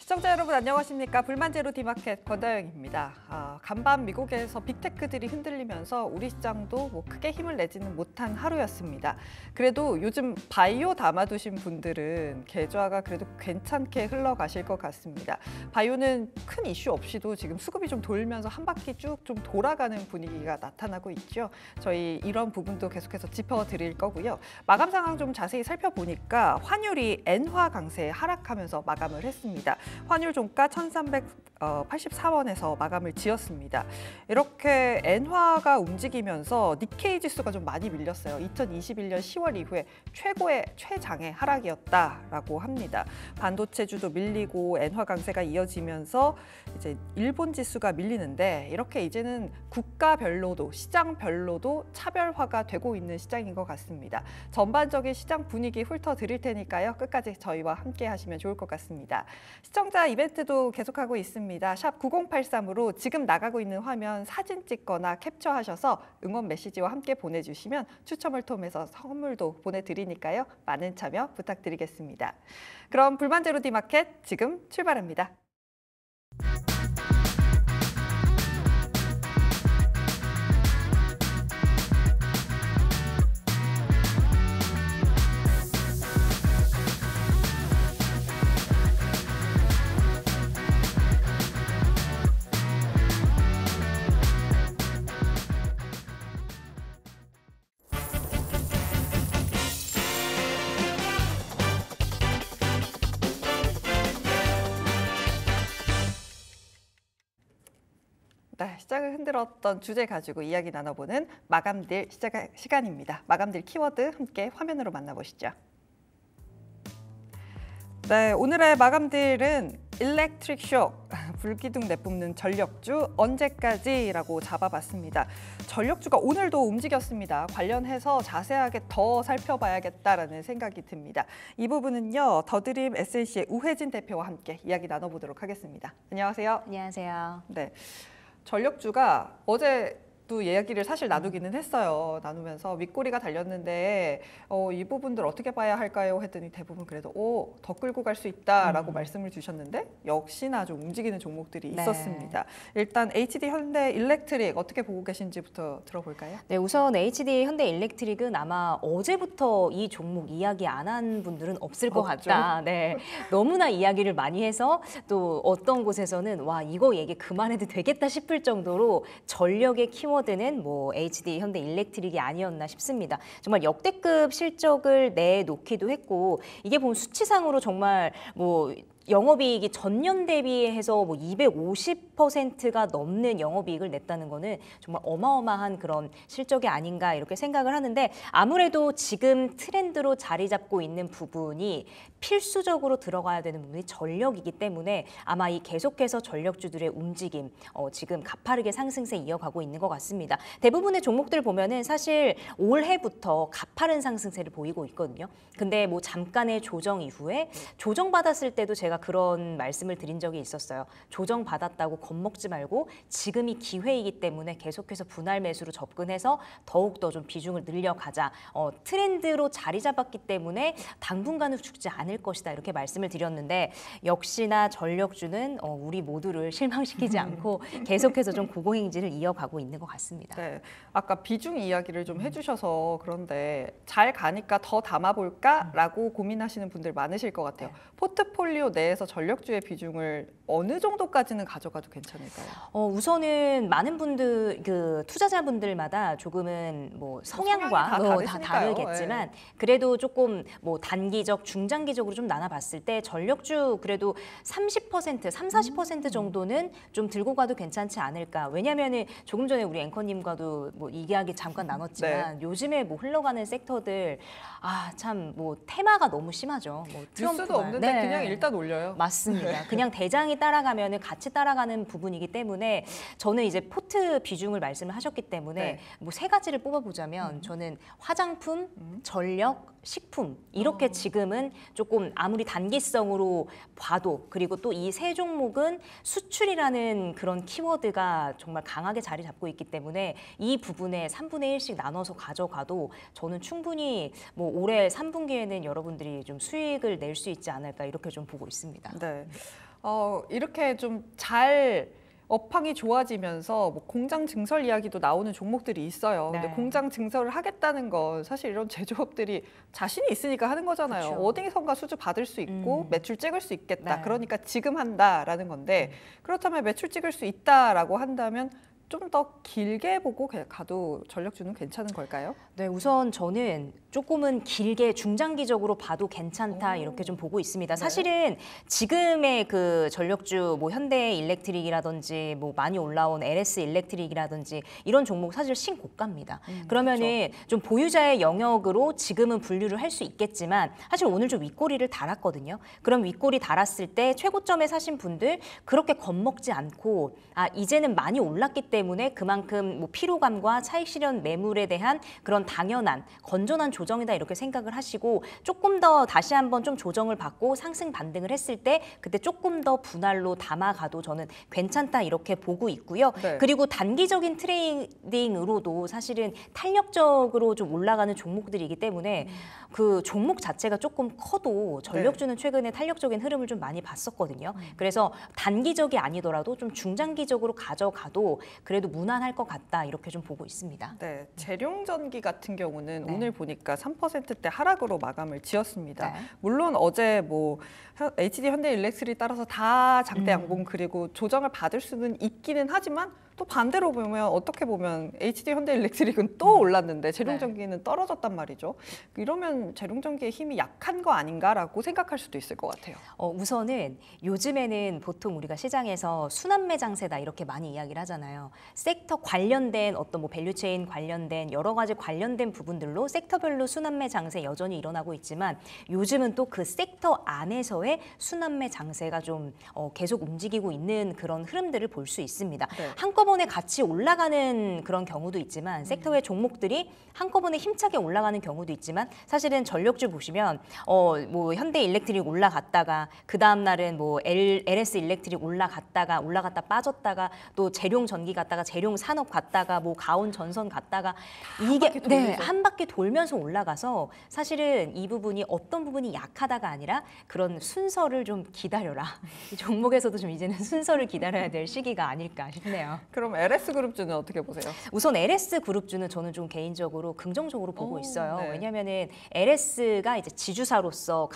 시청자 여러분 안녕하십니까? 불만제로 디마켓 권다영입니다. 간밤 미국에서 빅테크들이 흔들리면서 우리 시장도 크게 힘을 내지는 못한 하루였습니다. 그래도 요즘 바이오 담아두신 분들은 계좌가 그래도 괜찮게 흘러가실 것 같습니다. 바이오는 큰 이슈 없이도 지금 수급이 좀 돌면서 한 바퀴 쭉 좀 돌아가는 분위기가 나타나고 있죠. 저희 이런 부분도 계속해서 짚어드릴 거고요. 마감 상황 좀 자세히 살펴보니까 환율이 엔화 강세에 하락하면서 마감을 했습니다. 환율 종가 1,384원에서 마감을 지었습니다. 이렇게 엔화가 움직이면서 니케이 지수가 좀 많이 밀렸어요. 2021년 10월 이후에 최장의 하락이었다라고 합니다. 반도체주도 밀리고 엔화 강세가 이어지면서 이제 일본 지수가 밀리는데 이렇게 이제는 국가별로도 시장별로도 차별화가 되고 있는 시장인 것 같습니다. 전반적인 시장 분위기 훑어드릴 테니까요. 끝까지 저희와 함께 하시면 좋을 것 같습니다. 시청자 이벤트도 계속하고 있습니다. 샵 9083으로 지금 나가고 있는 화면 사진 찍거나 캡처하셔서 응원 메시지와 함께 보내주시면 추첨을 통해서 선물도 보내드리니까요. 많은 참여 부탁드리겠습니다. 그럼 불만제로 디마켓 지금 출발합니다. 네, 시장을 흔들었던 주제 가지고 이야기 나눠보는 마감딜 시간입니다. 마감딜 키워드 함께 화면으로 만나보시죠. 네, 오늘의 마감딜은 일렉트릭 쇼크, 불기둥 내뿜는 전력주 언제까지라고 잡아봤습니다. 전력주가 오늘도 움직였습니다. 관련해서 자세하게 더 살펴봐야겠다라는 생각이 듭니다. 이 부분은요, 더드림 SNC의 우혜진 대표와 함께 이야기 나눠보도록 하겠습니다. 안녕하세요. 안녕하세요. 네. 전력주가 어제도 이야기를 사실 나누기는 했어요. 나누면서 윗꼬리가 달렸는데 이 부분들 어떻게 봐야 할까요? 했더니 대부분 그래도 더 끌고 갈 수 있다라고 말씀을 주셨는데 역시나 좀 움직이는 종목들이 있었습니다. 일단 HD 현대 일렉트릭 어떻게 보고 계신지부터 들어볼까요? 네, 우선 HD 현대 일렉트릭은 아마 어제부터 이 종목 이야기 안 한 분들은 없을 것 같다. 네, 너무나 이야기를 많이 해서 또 어떤 곳에서는 와 이거 얘기 그만해도 되겠다 싶을 정도로 전력의 키워드는 뭐 HD 현대 일렉트릭이 아니었나 싶습니다. 정말 역대급 실적을 내놓기도 했고 이게 보면 수치상으로 정말 뭐 영업이익이 전년 대비해서 뭐 250%가 넘는 영업이익을 냈다는 거는 정말 어마어마한 그런 실적이 아닌가 이렇게 생각을 하는데 아무래도 지금 트렌드로 자리 잡고 있는 부분이 필수적으로 들어가야 되는 부분이 전력이기 때문에 아마 이 계속해서 전력주들의 움직임 지금 가파르게 상승세 이어가고 있는 것 같습니다. 대부분의 종목들 보면은 사실 올해부터 가파른 상승세를 보이고 있거든요. 근데 뭐 잠깐의 조정 이후에 조정받았을 때도 제가 그런 말씀을 드린 적이 있었어요. 조정받았다고 겁먹지 말고 지금이 기회이기 때문에 계속해서 분할 매수로 접근해서 더욱더 좀 비중을 늘려가자. 트렌드로 자리 잡았기 때문에 당분간은 죽지 않을 것이다. 이렇게 말씀을 드렸는데 역시나 전력주는 우리 모두를 실망시키지 않고 계속해서 좀 고공행진을 이어가고 있는 것 같습니다. 네, 아까 비중 이야기를 좀 해주셔서 그런데 잘 가니까 더 담아볼까라고 고민하시는 분들 많으실 것 같아요. 포트폴리오 내에서 전력주의 비중을 어느 정도까지는 가져가도 괜찮을까요? 우선은 많은 분들, 투자자분들마다 조금은 뭐 성향과 다 다르겠지만 그래도 조금 뭐 단기적, 중장기적으로 좀 나눠봤을 때 전력주 그래도 30%, 40% 정도는 좀 들고 가도 괜찮지 않을까. 왜냐하면 조금 전에 우리 앵커님과도 뭐 이야기 잠깐 나눴지만 요즘에 뭐 흘러가는 섹터들 참 뭐 테마가 너무 심하죠. 뭐 뉴스도 없는데 그냥 일단 올려요. 맞습니다. 그냥 대장이 따라가면 같이 따라가는 부분이기 때문에 저는 이제 포트 비중을 말씀을 하셨기 때문에 뭐 세 가지를 뽑아보자면 저는 화장품, 전력, 식품 이렇게 지금은 조금 아무리 단기성으로 봐도 그리고 또 이 세 종목은 수출이라는 그런 키워드가 정말 강하게 자리 잡고 있기 때문에 이 부분에 3분의 1씩 나눠서 가져가도 저는 충분히 뭐 올해 3분기에는 여러분들이 좀 수익을 낼 수 있지 않을까 이렇게 좀 보고 있습니다. 네. 이렇게 좀 잘 업황이 좋아지면서 뭐 공장 증설 이야기도 나오는 종목들이 있어요. 네. 근데 공장 증설을 하겠다는 건 사실 이런 제조업들이 자신이 있으니까 하는 거잖아요. 그쵸. 어디선가 수주 받을 수 있고 매출 찍을 수 있겠다. 네. 그러니까 지금 한다라는 건데 그렇다면 매출 찍을 수 있다라고 한다면 좀 더 길게 보고 가도 전력주는 괜찮은 걸까요? 네, 우선 저는 조금은 길게 중장기적으로 봐도 괜찮다 이렇게 좀 보고 있습니다. 사실은 지금의 그 전력주 뭐 현대 일렉트릭이라든지 뭐 많이 올라온 LS 일렉트릭이라든지 이런 종목 사실 신고가입니다. 그러면은 좀 보유자의 영역으로 지금은 분류를 할 수 있겠지만 사실 오늘 좀 윗꼬리를 달았거든요. 그럼 윗꼬리 달았을 때 최고점에 사신 분들 그렇게 겁먹지 않고 이제는 많이 올랐기 때문에 그만큼 뭐 피로감과 차익 실현 매물에 대한 그런 당연한 건전한 조정이다 이렇게 생각을 하시고 조금 더 다시 한번 좀 조정을 받고 상승 반등을 했을 때 그때 조금 더 분할로 담아가도 저는 괜찮다 이렇게 보고 있고요. 네. 그리고 단기적인 트레이딩으로도 사실은 탄력적으로 좀 올라가는 종목들이기 때문에 그 종목 자체가 조금 커도 전력주는 최근에 탄력적인 흐름을 좀 많이 봤었거든요. 그래서 단기적이 아니더라도 좀 중장기적으로 가져가도 그래도 무난할 것 같다 이렇게 좀 보고 있습니다. 네, 재룡전기 같은 경우는 네. 오늘 보니까 3%대 하락으로 마감을 지었습니다. 네. 물론 어제 뭐 HD 현대일렉트릭 따라서 다 장대 양봉 그리고 조정을 받을 수는 있기는 하지만 또 반대로 보면 어떻게 보면 HD 현대일렉트릭은 또 올랐는데 재룡전기는 떨어졌단 말이죠. 이러면 재룡전기의 힘이 약한 거 아닌가라고 생각할 수도 있을 것 같아요. 우선은 요즘에는 보통 우리가 시장에서 순환매 장세다 이렇게 많이 이야기를 하잖아요. 섹터 관련된 어떤 뭐 밸류체인 관련된 여러 가지 관련된 부분들로 섹터별로 순환매 장세 여전히 일어나고 있지만 요즘은 또 그 섹터 안에서의 순환매 장세가 좀 계속 움직이고 있는 그런 흐름들을 볼 수 있습니다. 네. 한꺼번에 같이 올라가는 그런 경우도 있지만 섹터의 종목들이 한꺼번에 힘차게 올라가는 경우도 있지만 사실은 전력주 보시면 뭐 현대 일렉트릭 올라갔다가 그 다음 날은 뭐 LS 일렉트릭 올라갔다 빠졌다가 또 재룡 전기 갔다가 재룡 산업 갔다가 뭐 가온 전선 갔다가 이게 한 바퀴 돌면서 올라가서 사실은 이 부분이 어떤 부분이 약하다가 아니라 그런 순서를 좀 기다려라. 이 종목에서도 좀 이제는 순서를 기다려야 될 시기가 아닐까 싶네요. 그럼 LS그룹주는 어떻게 보세요? 우선 LS 그룹주는 저는 좀 개인적으로 긍정적으로 보고 있어요. 네. 왜냐하면은 LS가 이제 지주사로서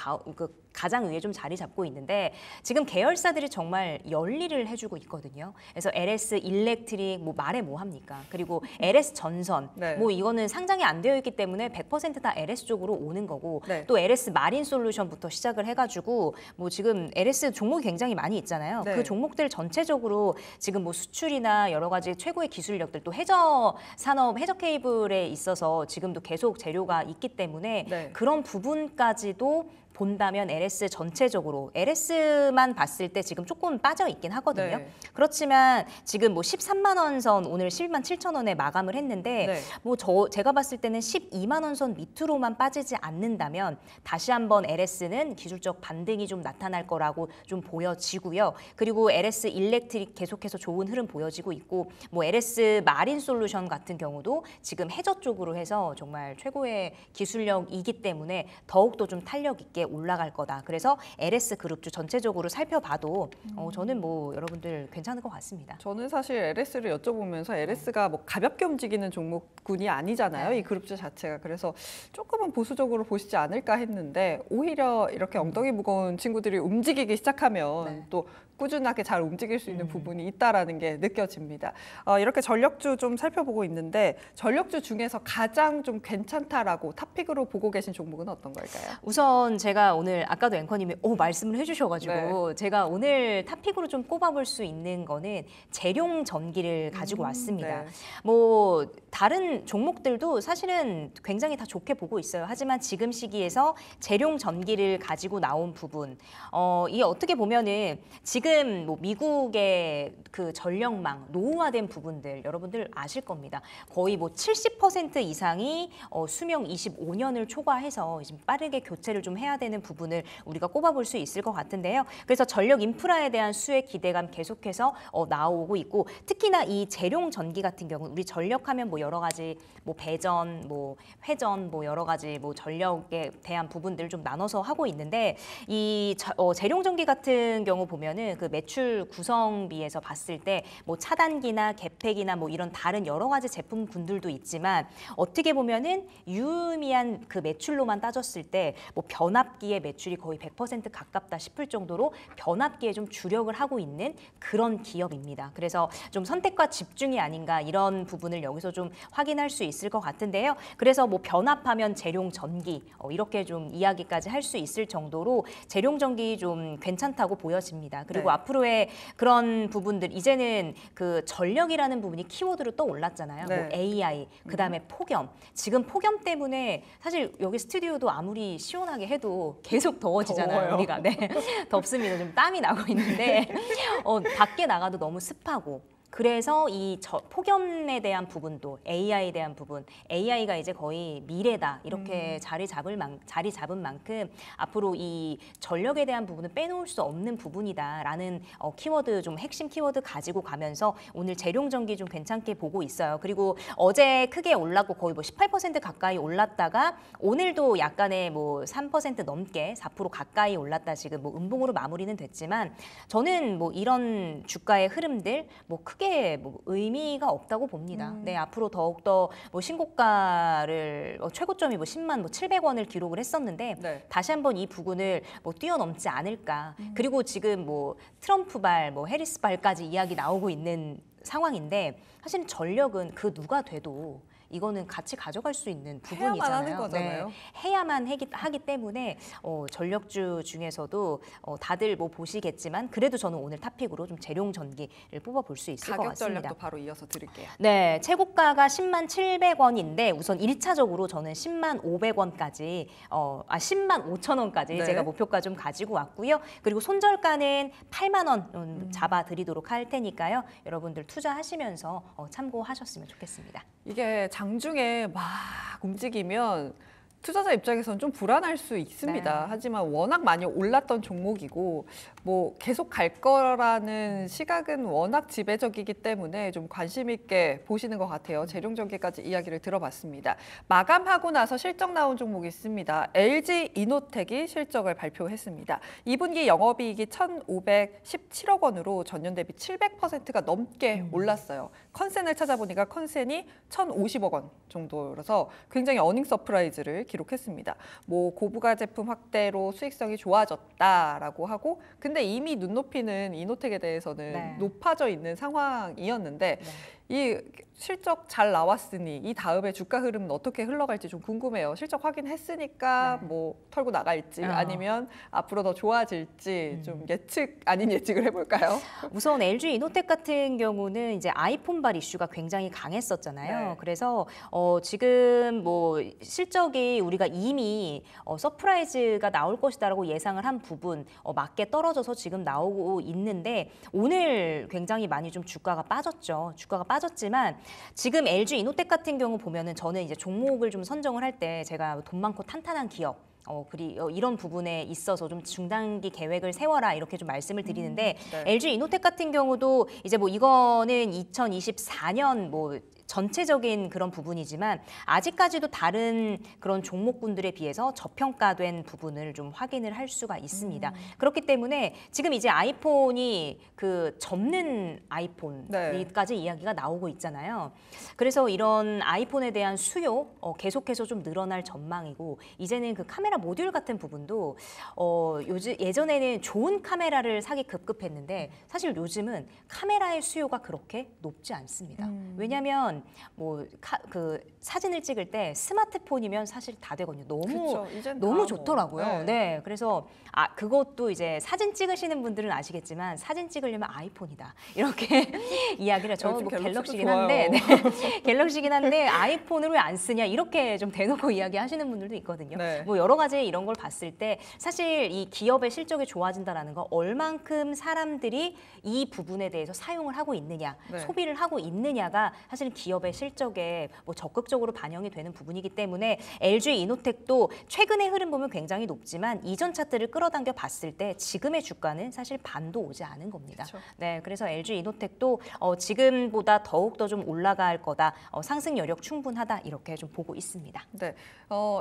가장 위에 좀 자리 잡고 있는데 지금 계열사들이 정말 열일을 해주고 있거든요. 그래서 LS 일렉트릭 뭐 말해 뭐 합니까? 그리고 LS 전선 네. 뭐 이거는 상장이 안 되어 있기 때문에 100%다 LS 쪽으로 오는 거고 네. 또 LS 마린 솔루션부터 시작을 해가지고 뭐 지금 LS 종목이 굉장히 많이 있잖아요. 네. 그 종목들 전체적으로 지금 뭐 수출이나 여러 가지 최고의 기술력들 또 해저 산업 해저 케이블에 있어서 지금도 계속 재료가 있기 때문에 네. 그런 부분까지도 본다면 LS 전체적으로 LS만 봤을 때 지금 조금 빠져 있긴 하거든요. 네. 그렇지만 지금 뭐 13만 원 선 오늘 11만 7천 원에 마감을 했는데 네. 뭐 제가 봤을 때는 12만 원 선 밑으로만 빠지지 않는다면 다시 한번 LS는 기술적 반등이 좀 나타날 거라고 좀 보여지고요. 그리고 LS 일렉트릭 계속해서 좋은 흐름 보여지고 있고 뭐 LS 마린 솔루션 같은 경우도 지금 해저 쪽으로 해서 정말 최고의 기술력이기 때문에 더욱더 좀 탄력 있게 올라갈 거다. 그래서 LS 그룹주 전체적으로 살펴봐도 저는 뭐 여러분들 괜찮을 것 같습니다. 저는 사실 LS를 여쭤보면서 LS가 뭐 가볍게 움직이는 종목군이 아니잖아요. 네. 이 그룹주 자체가. 그래서 조금은 보수적으로 보시지 않을까 했는데 오히려 이렇게 엉덩이 무거운 친구들이 움직이기 시작하면 네. 또 꾸준하게 잘 움직일 수 있는 부분이 있다라는 게 느껴집니다. 이렇게 전력주 좀 살펴보고 있는데 전력주 중에서 가장 좀 괜찮다라고 탑픽으로 보고 계신 종목은 어떤 걸까요? 우선 제가 오늘 아까도 앵커님이 말씀을 해주셔가지고 제가 오늘 탑픽으로 좀 꼽아볼 수 있는 거는 재룡 전기를 가지고 왔습니다. 네. 뭐 다른 종목들도 사실은 굉장히 다 좋게 보고 있어요. 하지만 지금 시기에서 재룡 전기를 가지고 나온 부분, 이게 어떻게 보면은 지금 지금 뭐 미국의 그 전력망 노후화된 부분들 여러분들 아실 겁니다. 거의 뭐 70% 이상이 수명 25년을 초과해서 지금 빠르게 교체를 좀 해야 되는 부분을 우리가 꼽아볼 수 있을 것 같은데요. 그래서 전력 인프라에 대한 수혜 기대감 계속해서 나오고 있고, 특히나 이 재룡 전기 같은 경우는 우리 전력하면 뭐 여러 가지 뭐 배전, 뭐 회전, 뭐 여러 가지 뭐 전력에 대한 부분들을 좀 나눠서 하고 있는데, 이 재룡 전기 같은 경우 보면은 그 매출 구성비에서 봤을 때 뭐 차단기나 개폐기나 뭐 이런 다른 여러 가지 제품군들도 있지만, 어떻게 보면은 유의미한 그 매출로만 따졌을 때 뭐 변압기의 매출이 거의 100% 가깝다 싶을 정도로 변압기에 좀 주력을 하고 있는 그런 기업입니다. 그래서 좀 선택과 집중이 아닌가, 이런 부분을 여기서 좀 확인할 수 있을 것 같은데요. 그래서 뭐 변압하면 재룡 전기 이렇게 좀 이야기까지 할 수 있을 정도로 재룡 전기 좀 괜찮다고 보여집니다. 그리고 네. 앞으로의 그런 부분들, 이제는 그 전력이라는 부분이 키워드로 또 올랐잖아요. 네. 뭐 AI, 그다음에 폭염. 지금 폭염 때문에 사실 여기 스튜디오도 아무리 시원하게 해도 계속 더워지잖아요. 더워요. 우리가. 네. 덥습니다. 좀 땀이 나고 있는데 밖에 나가도 너무 습하고, 그래서 이 폭염에 대한 부분도, AI에 대한 부분, AI가 이제 거의 미래다 이렇게 자리 잡은 만큼 앞으로 이 전력에 대한 부분은 빼놓을 수 없는 부분이다라는 키워드, 좀 핵심 키워드 가지고 가면서 오늘 재룡 전기 좀 괜찮게 보고 있어요. 그리고 어제 크게 올랐고 거의 뭐 18% 가까이 올랐다가 오늘도 약간의 뭐 3% 넘게 4% 가까이 올랐다, 지금 뭐 음봉으로 마무리는 됐지만, 저는 뭐 이런 주가의 흐름들 뭐 크게 뭐 의미가 없다고 봅니다. 네, 앞으로 더욱더 뭐 신고가를 최고점이 뭐 10만 뭐 700원을 기록을 했었는데, 네. 다시 한번 이 부근을 뭐 뛰어넘지 않을까. 그리고 지금 뭐 트럼프발, 뭐 해리스발까지 이야기 나오고 있는 상황인데, 사실 전력은 그 누가 돼도 이거는 같이 가져갈 수 있는 부분이잖아요. 해야만 하는 거잖아요. 네, 해야만 하기 때문에 전력주 중에서도 다들 뭐 보시겠지만, 그래도 저는 오늘 탑픽으로 좀 재룡 전기를 뽑아볼 수 있을 것 가격 같습니다. 전략도 바로 이어서 드릴게요. 네, 최고가가 10만 700원인데 우선 1차적으로 저는 10만 500원까지, 10만 5천 원까지 네. 제가 목표가 좀 가지고 왔고요. 그리고 손절가는 8만 원 잡아드리도록 할 테니까요. 여러분들 투자하시면서 참고하셨으면 좋겠습니다. 이게 장중에 막 움직이면 투자자 입장에서는 좀 불안할 수 있습니다. 네. 하지만 워낙 많이 올랐던 종목이고 뭐 계속 갈 거라는 시각은 워낙 지배적이기 때문에 좀 관심 있게 보시는 것 같아요. 재룡 전기까지 이야기를 들어봤습니다. 마감하고 나서 실적 나온 종목이 있습니다. LG 이노텍이 실적을 발표했습니다. 2분기 영업이익이 1,517억 원으로 전년 대비 700%가 넘게 올랐어요. 컨센을 찾아보니까 컨센이 1,050억 원 정도라서 굉장히 어닝 서프라이즈를 기록했습니다. 뭐 고부가 제품 확대로 수익성이 좋아졌다라고 하고, 근데 이미 눈높이는 이노텍에 대해서는 네. 높아져 있는 상황이었는데, 네. 이 실적 잘 나왔으니 이 다음에 주가 흐름은 어떻게 흘러갈지 좀 궁금해요. 실적 확인했으니까 네. 뭐 털고 나갈지 아니면 앞으로 더 좋아질지 좀 예측 아닌 예측을 해볼까요? 우선 LG 이노텍 같은 경우는 이제 아이폰발 이슈가 굉장히 강했었잖아요. 네. 그래서 지금 뭐 실적이 우리가 이미 서프라이즈가 나올 것이다라고 예상을 한 부분 맞게 떨어져서 지금 나오고 있는데, 오늘 굉장히 많이 좀 주가가 빠졌죠. 주가가 빠졌지만 지금 LG 이노텍 같은 경우 보면은, 저는 이제 종목을 좀 선정을 할 때 제가 돈 많고 탄탄한 기업 이런 부분에 있어서 좀 중단기 계획을 세워라 이렇게 좀 말씀을 드리는데, 네. LG 이노텍 같은 경우도 이제 뭐 이거는 2024년 뭐 전체적인 그런 부분이지만 아직까지도 다른 그런 종목군들에 비해서 저평가된 부분을 좀 확인을 할 수가 있습니다. 그렇기 때문에 지금 이제 아이폰이 그 접는 아이폰까지 이야기가 나오고 있잖아요. 그래서 이런 아이폰에 대한 수요 계속해서 좀 늘어날 전망이고, 이제는 그 카메라 모듈 같은 부분도 예전에는 좋은 카메라를 사기 급급했는데 사실 요즘은 카메라의 수요가 그렇게 높지 않습니다. 왜냐하면 보면 뭐 그 사진을 찍을 때 스마트폰이면 사실 다 되거든요. 너무 너무 좋더라고요. 네. 네, 그래서 그것도 이제 사진 찍으시는 분들은 아시겠지만 사진 찍으려면 아이폰이다 이렇게 이야기를 저는 뭐 갤럭시긴 한데 갤럭시긴 한데 아이폰을 왜 안 쓰냐 이렇게 좀 대놓고 이야기하시는 분들도 있거든요. 네. 뭐 여러 가지 이런 걸 봤을 때 사실 이 기업의 실적이 좋아진다라는 거 얼만큼 사람들이 이 부분에 대해서 사용을 하고 있느냐, 네. 소비를 하고 있느냐가 사실은 기업의 실적에 뭐 적극적으로 반영이 되는 부분이기 때문에 LG 이노텍도 최근의 흐름 보면 굉장히 높지만 이전 차트를 끌어당겨 봤을 때 지금의 주가는 사실 반도 오지 않은 겁니다. 그렇죠. 네, 그래서 LG 이노텍도 지금보다 더욱 더 좀 올라갈 거다, 상승 여력 충분하다 이렇게 좀 보고 있습니다. 네,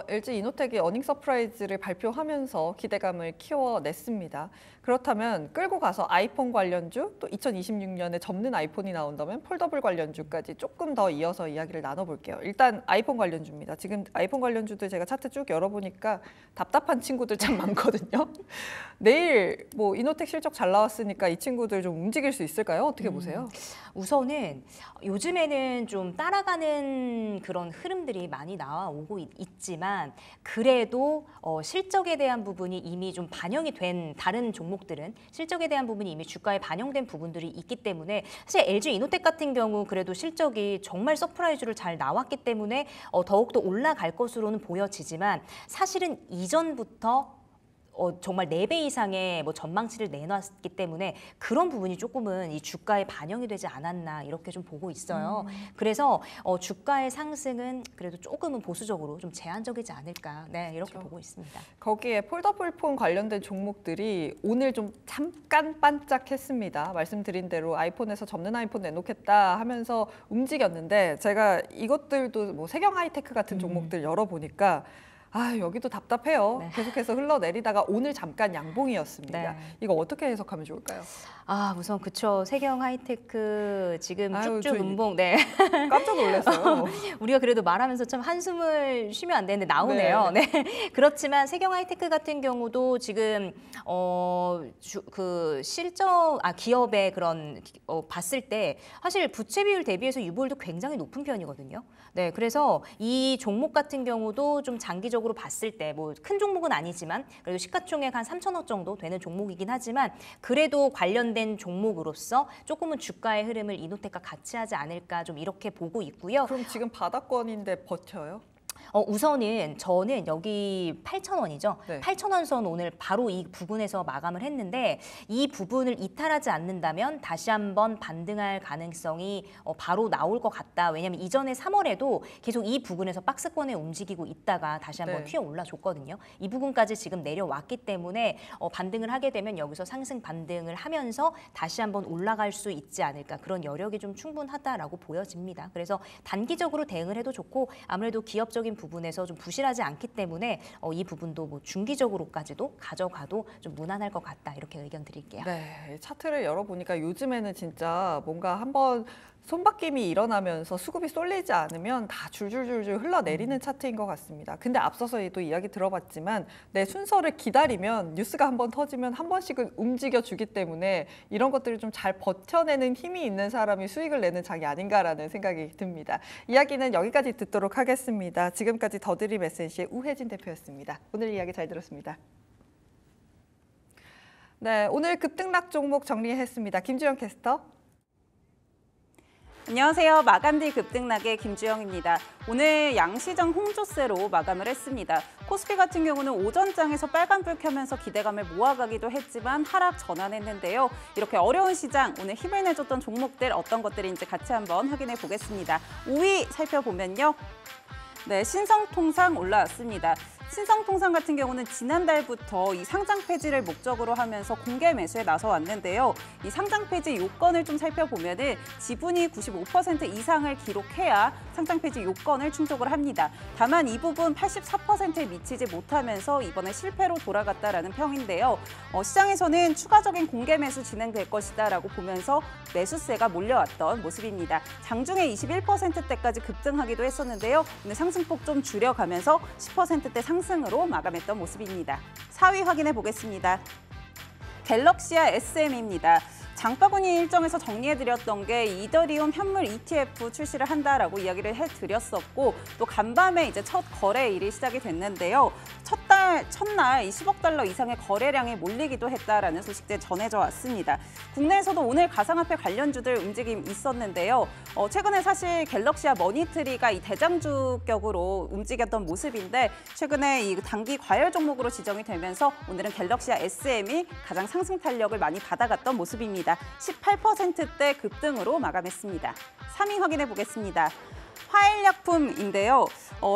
LG 이노텍이 어닝 서프라이즈를 발표하면서 기대감을 키워냈습니다. 그렇다면 끌고 가서 아이폰 관련주, 또 2026년에 접는 아이폰이 나온다면 폴더블 관련주까지 조금 더 이어서 이야기를 나눠볼게요. 일단 아이폰 관련주입니다. 지금 아이폰 관련주들 제가 차트 쭉 열어보니까 답답한 친구들 참 많거든요. 내일 뭐 이노텍 실적 잘 나왔으니까 이 친구들 좀 움직일 수 있을까요? 어떻게 보세요? 우선은 요즘에는 좀 따라가는 그런 흐름들이 많이 나오고 있지만 그래도 실적에 대한 부분이 이미 좀 반영이 된 다른 종목들은 실적에 대한 부분이 이미 주가에 반영된 부분들이 있기 때문에 사실 LG 이노텍 같은 경우 그래도 실적이 정말 서프라이즈로 잘 나왔기 때문에 더욱더 올라갈 것으로는 보여지지만 사실은 이전부터 정말 4배 이상의 뭐 전망치를 내놨기 때문에 그런 부분이 조금은 이 주가에 반영이 되지 않았나 이렇게 좀 보고 있어요. 그래서 주가의 상승은 그래도 조금은 보수적으로 좀 제한적이지 않을까, 네, 이렇게 그렇죠. 보고 있습니다. 거기에 폴더블 폰 관련된 종목들이 오늘 좀 잠깐 반짝했습니다. 말씀드린 대로 아이폰에서 접는 아이폰 내놓겠다 하면서 움직였는데 제가 이것들도 뭐 세경 하이테크 같은 종목들 열어보니까 여기도 답답해요. 네. 계속해서 흘러내리다가 오늘 잠깐 양봉이었습니다. 네. 이거 어떻게 해석하면 좋을까요? 우선 그쵸. 세경 하이테크 지금 쭉쭉 저희 음봉. 네. 깜짝 놀랐어요. 우리가 그래도 말하면서 참 한숨을 쉬면 안 되는데 나오네요. 네. 그렇지만 세경 하이테크 같은 경우도 지금 그 실적 기업의 그런 봤을 때 사실 부채 비율 대비해서 유보율도 굉장히 높은 편이거든요. 네. 그래서 이 종목 같은 경우도 좀 장기적으로 봤을 때 뭐 큰 종목은 아니지만 그래도 시가총액 한 3천억 정도 되는 종목이긴 하지만 그래도 관련된 종목으로서 조금은 주가의 흐름을 이노텍과 같이 하지 않을까 좀 이렇게 보고 있고요. 그럼 지금 바닥권인데 버텨요? 우선은 저는 여기 8,000원이죠. 네. 8,000원 선 오늘 바로 이 부분에서 마감을 했는데 이 부분을 이탈하지 않는다면 다시 한번 반등할 가능성이 바로 나올 것 같다. 왜냐하면 이전에 3월에도 계속 이 부분에서 박스권에 움직이고 있다가 다시 한번 튀어 올라줬거든요. 이 부분까지 지금 내려왔기 때문에 반등을 하게 되면 여기서 상승 반등을 하면서 다시 한번 올라갈 수 있지 않을까. 그런 여력이 좀 충분하다라고 보여집니다. 그래서 단기적으로 대응을 해도 좋고 아무래도 기업적인 부분에서 좀 부실하지 않기 때문에 이 부분도 뭐 중기적으로까지도 가져가도 좀 무난할 것 같다 이렇게 의견 드릴게요. 네, 차트를 열어보니까 요즘에는 진짜 뭔가 한번 손바뀜이 일어나면서 수급이 쏠리지 않으면 다 줄줄줄줄 흘러내리는 차트인 것 같습니다. 근데 앞서서도 이야기 들어봤지만 내 순서를 기다리면 뉴스가 한번 터지면 한 번씩은 움직여주기 때문에 이런 것들을 좀 잘 버텨내는 힘이 있는 사람이 수익을 내는 장이 아닌가라는 생각이 듭니다. 이야기는 여기까지 듣도록 하겠습니다. 지금까지 더드림 SNC의 우혜진 대표였습니다. 오늘 이야기 잘 들었습니다. 네, 오늘 급등락 종목 정리했습니다. 김주영 캐스터. 안녕하세요. 마감뒤 급등락의 김주영입니다. 오늘 양시장 홍조세로 마감을 했습니다. 코스피 같은 경우는 오전장에서 빨간불 켜면서 기대감을 모아가기도 했지만 하락 전환했는데요. 이렇게 어려운 시장 오늘 힘을 내줬던 종목들 어떤 것들인지 같이 한번 확인해 보겠습니다. 5위 살펴보면요. 네, 신성통상 올라왔습니다. 신성통상 같은 경우는 지난달부터 이 상장 폐지를 목적으로 하면서 공개 매수에 나서 왔는데요. 이 상장 폐지 요건을 좀 살펴보면은 지분이 95% 이상을 기록해야 상장 폐지 요건을 충족을 합니다. 다만 이 부분 84%에 미치지 못하면서 이번에 실패로 돌아갔다라는 평인데요. 시장에서는 추가적인 공개 매수 진행될 것이다라고 보면서 매수세가 몰려왔던 모습입니다. 장중에 21%대까지 급등하기도 했었는데요. 오늘 상승폭 좀 줄여가면서 10%대 상승으로 마감했던 모습입니다. 4위 확인해 보겠습니다. 갤럭시아 SM입니다. 장바구니 일정에서 정리해드렸던 게 이더리움 현물 ETF 출시를 한다라고 이야기를 해드렸었고 또 간밤에 이제 첫 거래일이 시작이 됐는데요. 첫날 이 10억 달러 이상의 거래량이 몰리기도 했다라는 소식들 전해져 왔습니다. 국내에서도 오늘 가상화폐 관련주들 움직임 있었는데요. 최근에 사실 갤럭시와 머니트리가 이 대장주격으로 움직였던 모습인데 최근에 이 단기 과열 종목으로 지정이 되면서 오늘은 갤럭시와 SM이 가장 상승 탄력을 많이 받아갔던 모습입니다. 18%대 급등으로 마감했습니다. 3위 확인해 보겠습니다. 화일약품인데요.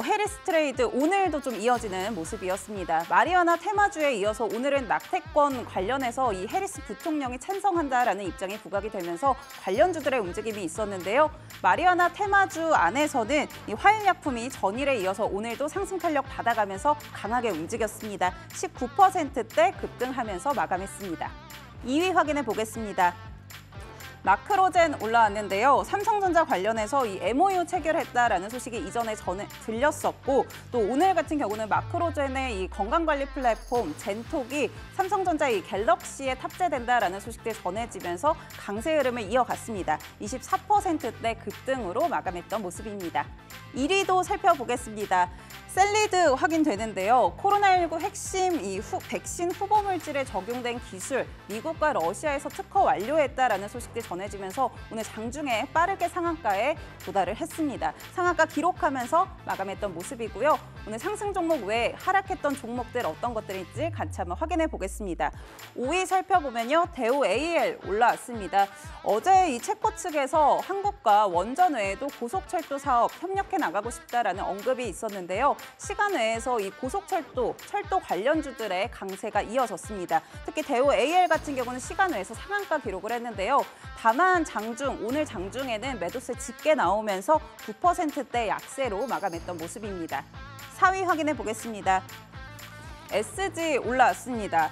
해리스 트레이드 오늘도 좀 이어지는 모습이었습니다. 마리아나 테마주에 이어서 오늘은 낙태권 관련해서 이 해리스 부통령이 찬성한다라는 입장이 부각이 되면서 관련주들의 움직임이 있었는데요. 마리아나 테마주 안에서는 이 화일약품이 전일에 이어서 오늘도 상승 탄력 받아가면서 강하게 움직였습니다. 19%대 급등하면서 마감했습니다. 2위 확인해 보겠습니다. 마크로젠 올라왔는데요. 삼성전자 관련해서 이 MOU 체결했다라는 소식이 이전에 들렸었고 또 오늘 같은 경우는 마크로젠의 이 건강관리 플랫폼 젠톡이 삼성전자 이 갤럭시에 탑재된다라는 소식들 전해지면서 강세 흐름을 이어갔습니다. 24%대 급등으로 마감했던 모습입니다. 1위도 살펴보겠습니다. 셀리드 확인되는데요. 코로나19 핵심 백신 후보 물질에 적용된 기술, 미국과 러시아에서 특허 완료했다라는 소식들 전해지면서 오늘 장중에 빠르게 상한가에 도달을 했습니다. 상한가 기록하면서 마감했던 모습이고요. 오늘 상승 종목 외에 하락했던 종목들 어떤 것들인지 같이 한번 확인해 보겠습니다. 5위 살펴보면요. 대우 AL 올라왔습니다. 어제 이 체코 측에서 한국과 원전 외에도 고속철도 사업 협력해 나가고 싶다라는 언급이 있었는데요. 시간 외에서 이 고속철도, 철도 관련주들의 강세가 이어졌습니다. 특히 대우 AL 같은 경우는 시간 외에서 상한가 기록을 했는데요. 다만 오늘 장중에는 매도세 짙게 나오면서 9%대 약세로 마감했던 모습입니다. 4위 확인해 보겠습니다. SG 올라왔습니다.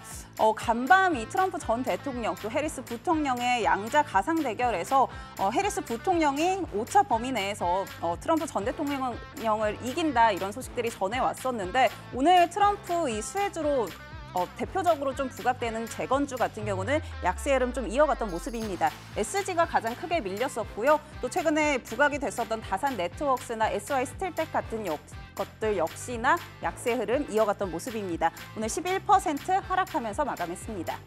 간밤 이 트럼프 전 대통령 또 해리스 부통령의 양자 가상 대결에서 해리스 부통령이 오차 범위 내에서 트럼프 전 대통령을 이긴다 이런 소식들이 전해왔었는데 오늘 트럼프 이 수혜주로 대표적으로 좀 부각되는 재건주 같은 경우는 약세 흐름 좀 이어갔던 모습입니다. SG가 가장 크게 밀렸었고요. 또 최근에 부각이 됐었던 다산 네트워크스나 SY 스틸텍 같은 것들 역시나 약세 흐름 이어갔던 모습입니다. 오늘 11% 하락하면서 마감했습니다.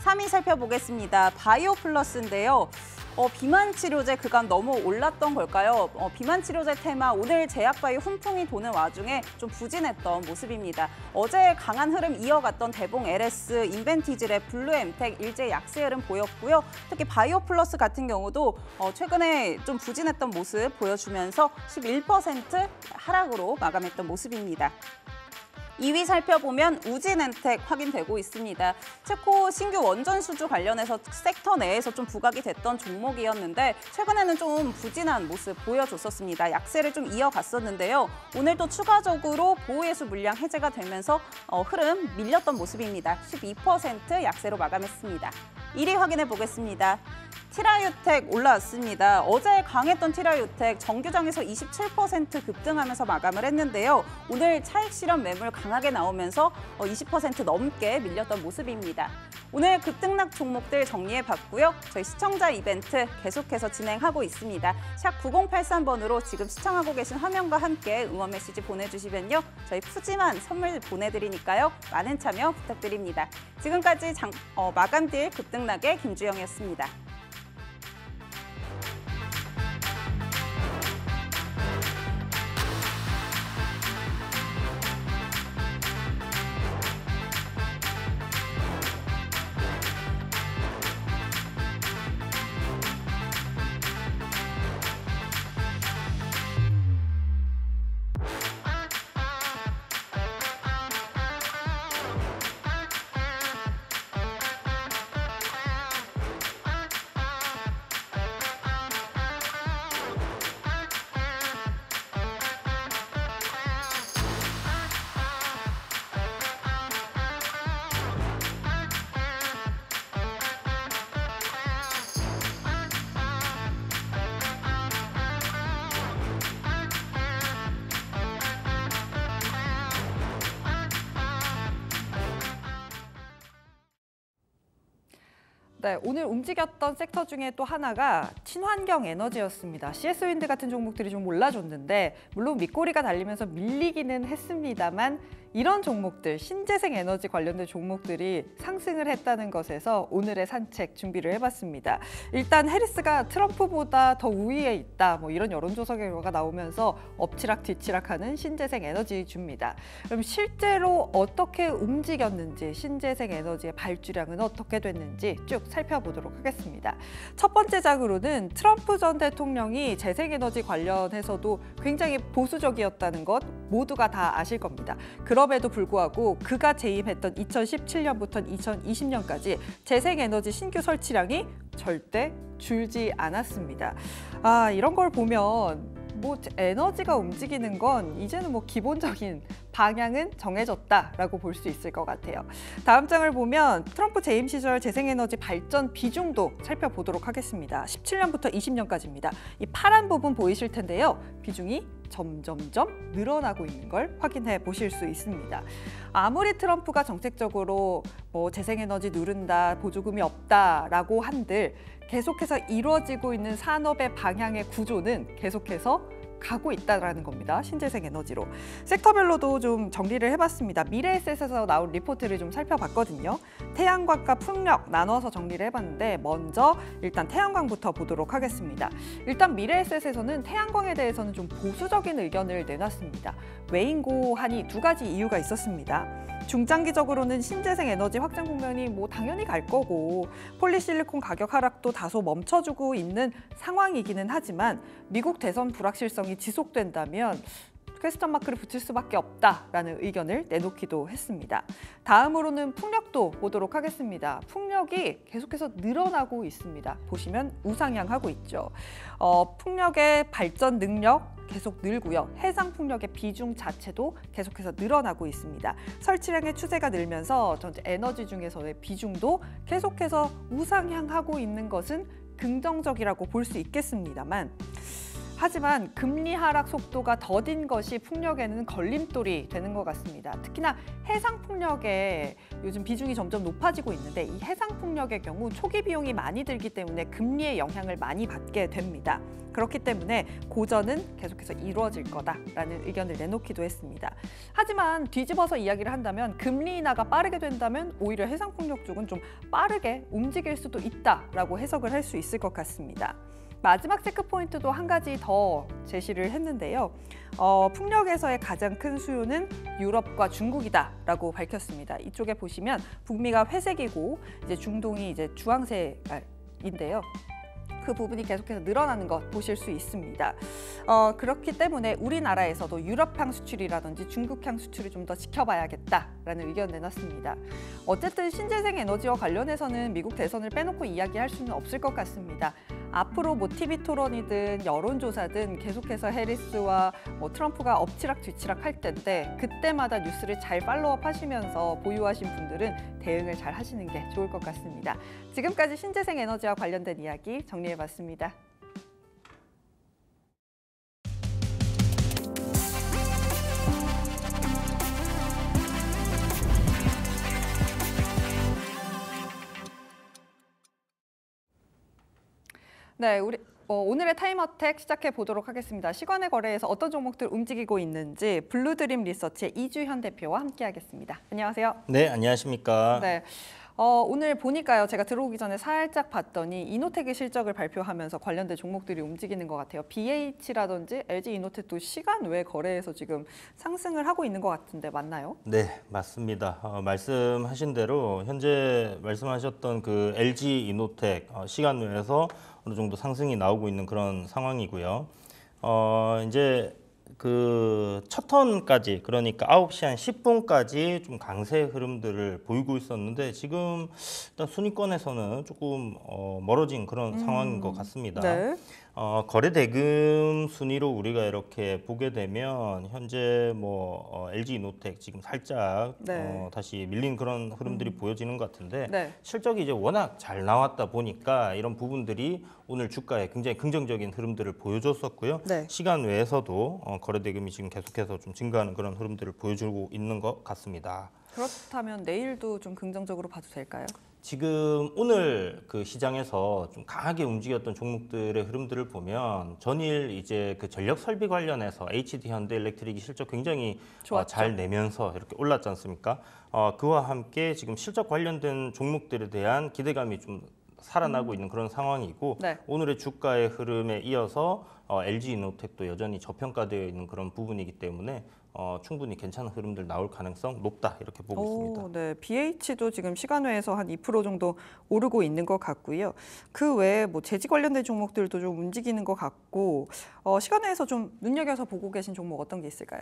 3위 살펴보겠습니다. 바이오 플러스인데요. 비만 치료제 그간 너무 올랐던 걸까요? 비만 치료제 테마 오늘 제약바이오 훈풍이 도는 와중에 좀 부진했던 모습입니다. 어제 강한 흐름 이어갔던 대봉 LS, 인벤티즈랩, 블루엠텍 일제 약세 흐름 보였고요. 특히 바이오 플러스 같은 경우도 최근에 좀 부진했던 모습 보여주면서 11% 하락으로 마감했던 모습입니다. 2위 살펴보면 우진엔텍 확인되고 있습니다. 체코 신규 원전 수주 관련해서 섹터 내에서 좀 부각이 됐던 종목이었는데 최근에는 좀 부진한 모습 보여줬었습니다. 약세를 좀 이어갔었는데요. 오늘도 추가적으로 보호예수 물량 해제가 되면서 흐름 밀렸던 모습입니다. 12% 약세로 마감했습니다. 1위 확인해 보겠습니다. 티라유텍 올라왔습니다. 어제 강했던 티라유텍 정규장에서 27% 급등하면서 마감을 했는데요. 오늘 차익 실현 매물 강하게 나오면서 20% 넘게 밀렸던 모습입니다. 오늘 급등락 종목들 정리해봤고요. 저희 시청자 이벤트 계속해서 진행하고 있습니다. 샵 9083번으로 지금 시청하고 계신 화면과 함께 응원 메시지 보내주시면요. 저희 푸짐한 선물 보내드리니까요. 많은 참여 부탁드립니다. 지금까지 마감딜 급등락의 김주영이었습니다. 네, 오늘 움직였던 섹터 중에 또 하나가 친환경 에너지였습니다. CS윈드 같은 종목들이 좀 올라줬는데 물론 밑꼬리가 달리면서 밀리기는 했습니다만 이런 종목들, 신재생 에너지 관련된 종목들이 상승을 했다는 것에서 오늘의 산책 준비를 해봤습니다. 일단 해리스가 트럼프보다 더 우위에 있다, 뭐 이런 여론조사 결과가 나오면서 엎치락 뒤치락하는 신재생 에너지주입니다. 그럼 실제로 어떻게 움직였는지, 신재생 에너지의 발주량은 어떻게 됐는지 쭉 살펴보도록 하겠습니다. 첫 번째 장으로는 트럼프 전 대통령이 재생에너지 관련해서도 굉장히 보수적이었다는 것 모두가 다 아실 겁니다. 그럼에도 불구하고 그가 재임했던 2017년부터 2020년까지 재생에너지 신규 설치량이 절대 줄지 않았습니다. 이런 걸 보면 뭐 에너지가 움직이는 건 이제는 뭐 기본적인 방향은 정해졌다라고 볼 수 있을 것 같아요. 다음 장을 보면 트럼프 재임 시절 재생에너지 발전 비중도 살펴보도록 하겠습니다. 17년부터 20년까지입니다. 이 파란 부분 보이실 텐데요. 비중이 점점점 늘어나고 있는 걸 확인해 보실 수 있습니다. 아무리 트럼프가 정책적으로 뭐 재생에너지 누른다, 보조금이 없다라고 한들 계속해서 이루어지고 있는 산업의 방향의 구조는 계속해서 가고 있다는 겁니다. 신재생 에너지로. 섹터별로도 좀 정리를 해봤습니다. 미래에셋에서 나온 리포트를 좀 살펴봤거든요. 태양광과 풍력 나눠서 정리를 해봤는데 먼저 일단 태양광부터 보도록 하겠습니다. 일단 미래에셋에서는 태양광에 대해서는 좀 보수적인 의견을 내놨습니다. 왜인고하니 두 가지 이유가 있었습니다. 중장기적으로는 신재생 에너지 확장 국면이 뭐 당연히 갈 거고 폴리실리콘 가격 하락도 다소 멈춰주고 있는 상황이기는 하지만 미국 대선 불확실성이 지속된다면 퀘스천 마크를 붙일 수밖에 없다라는 의견을 내놓기도 했습니다. 다음으로는 풍력도 보도록 하겠습니다. 풍력이 계속해서 늘어나고 있습니다. 보시면 우상향하고 있죠. 풍력의 발전 능력 계속 늘고요. 해상 풍력의 비중 자체도 계속해서 늘어나고 있습니다. 설치량의 추세가 늘면서 전체 에너지 중에서의 비중도 계속해서 우상향하고 있는 것은 긍정적이라고 볼 수 있겠습니다만 하지만 금리 하락 속도가 더딘 것이 풍력에는 걸림돌이 되는 것 같습니다. 특히나 해상 풍력에 요즘 비중이 점점 높아지고 있는데 이 해상 풍력의 경우 초기 비용이 많이 들기 때문에 금리의 영향을 많이 받게 됩니다. 그렇기 때문에 고전은 계속해서 이루어질 거다라는 의견을 내놓기도 했습니다. 하지만 뒤집어서 이야기를 한다면 금리 인하가 빠르게 된다면 오히려 해상 풍력 쪽은 좀 빠르게 움직일 수도 있다라고 해석을 할 수 있을 것 같습니다. 마지막 체크 포인트도 한 가지 더 제시를 했는데요. 풍력에서의 가장 큰 수요는 유럽과 중국이다라고 밝혔습니다. 이쪽에 보시면 북미가 회색이고 이제 중동이 이제 주황색인데요. 그 부분이 계속해서 늘어나는 것 보실 수 있습니다. 그렇기 때문에 우리나라에서도 유럽향 수출이라든지 중국향 수출을 좀 더 지켜봐야겠다라는 의견 내놨습니다. 어쨌든 신재생 에너지와 관련해서는 미국 대선을 빼놓고 이야기할 수는 없을 것 같습니다. 앞으로 뭐 TV 토론이든 여론조사든 계속해서 해리스와 트럼프가 엎치락 뒤치락 할 텐데 그때마다 뉴스를 잘 팔로우업 하시면서 보유하신 분들은 대응을 잘 하시는 게 좋을 것 같습니다. 지금까지 신재생 에너지와 관련된 이야기 정리해봤습니다. 네, 오늘의 타임어택 시작해 보도록 하겠습니다. 시간의 거래에서 어떤 종목들 움직이고 있는지 블루드림 리서치의 이주현 대표와 함께하겠습니다. 안녕하세요. 네, 안녕하십니까. 네. 오늘 보니까요. 제가 들어오기 전에 살짝 봤더니 이노텍의 실적을 발표하면서 관련된 종목들이 움직이는 것 같아요. BH라든지 LG 이노텍도 시간 외 거래에서 지금 상승을 하고 있는 것 같은데 맞나요? 네, 맞습니다. 말씀하신 대로 현재 말씀하셨던 그 LG 이노텍 시간 외에서 어느 정도 상승이 나오고 있는 그런 상황이고요. 이제 그 첫 턴까지 그러니까 9시 한 10분까지 좀 강세 흐름들을 보이고 있었는데 지금 일단 순위권에서는 조금 멀어진 그런 상황인 것 같습니다. 네. 거래 대금 순위로 우리가 이렇게 보게 되면 현재 뭐 LG 이노텍 지금 살짝 네. 다시 밀린 그런 흐름들이 보여지는 것 같은데 네. 실적이 이제 워낙 잘 나왔다 보니까 이런 부분들이 오늘 주가에 굉장히 긍정적인 흐름들을 보여줬었고요. 네. 시간 외에서도 거래 대금이 지금 계속해서 좀 증가하는 그런 흐름들을 보여주고 있는 것 같습니다. 그렇다면 내일도 좀 긍정적으로 봐도 될까요? 지금 오늘 그 시장에서 좀 강하게 움직였던 종목들의 흐름들을 보면 전일 이제 그 전력 설비 관련해서 HD 현대일렉트릭이 실적 굉장히 좋았죠. 잘 내면서 이렇게 올랐지 않습니까? 그와 함께 지금 실적 관련된 종목들에 대한 기대감이 좀 살아나고 있는 그런 상황이고 네. 오늘의 주가의 흐름에 이어서 LG이노텍도 여전히 저평가되어 있는 그런 부분이기 때문에 충분히 괜찮은 흐름들 나올 가능성 높다 이렇게 보고 있습니다. 네, BH도 지금 시간외에서 한 2% 정도 오르고 있는 것 같고요. 그 외에 뭐 재지 관련된 종목들도 좀 움직이는 것 같고 시간외에서 좀 눈여겨서 보고 계신 종목 어떤 게 있을까요?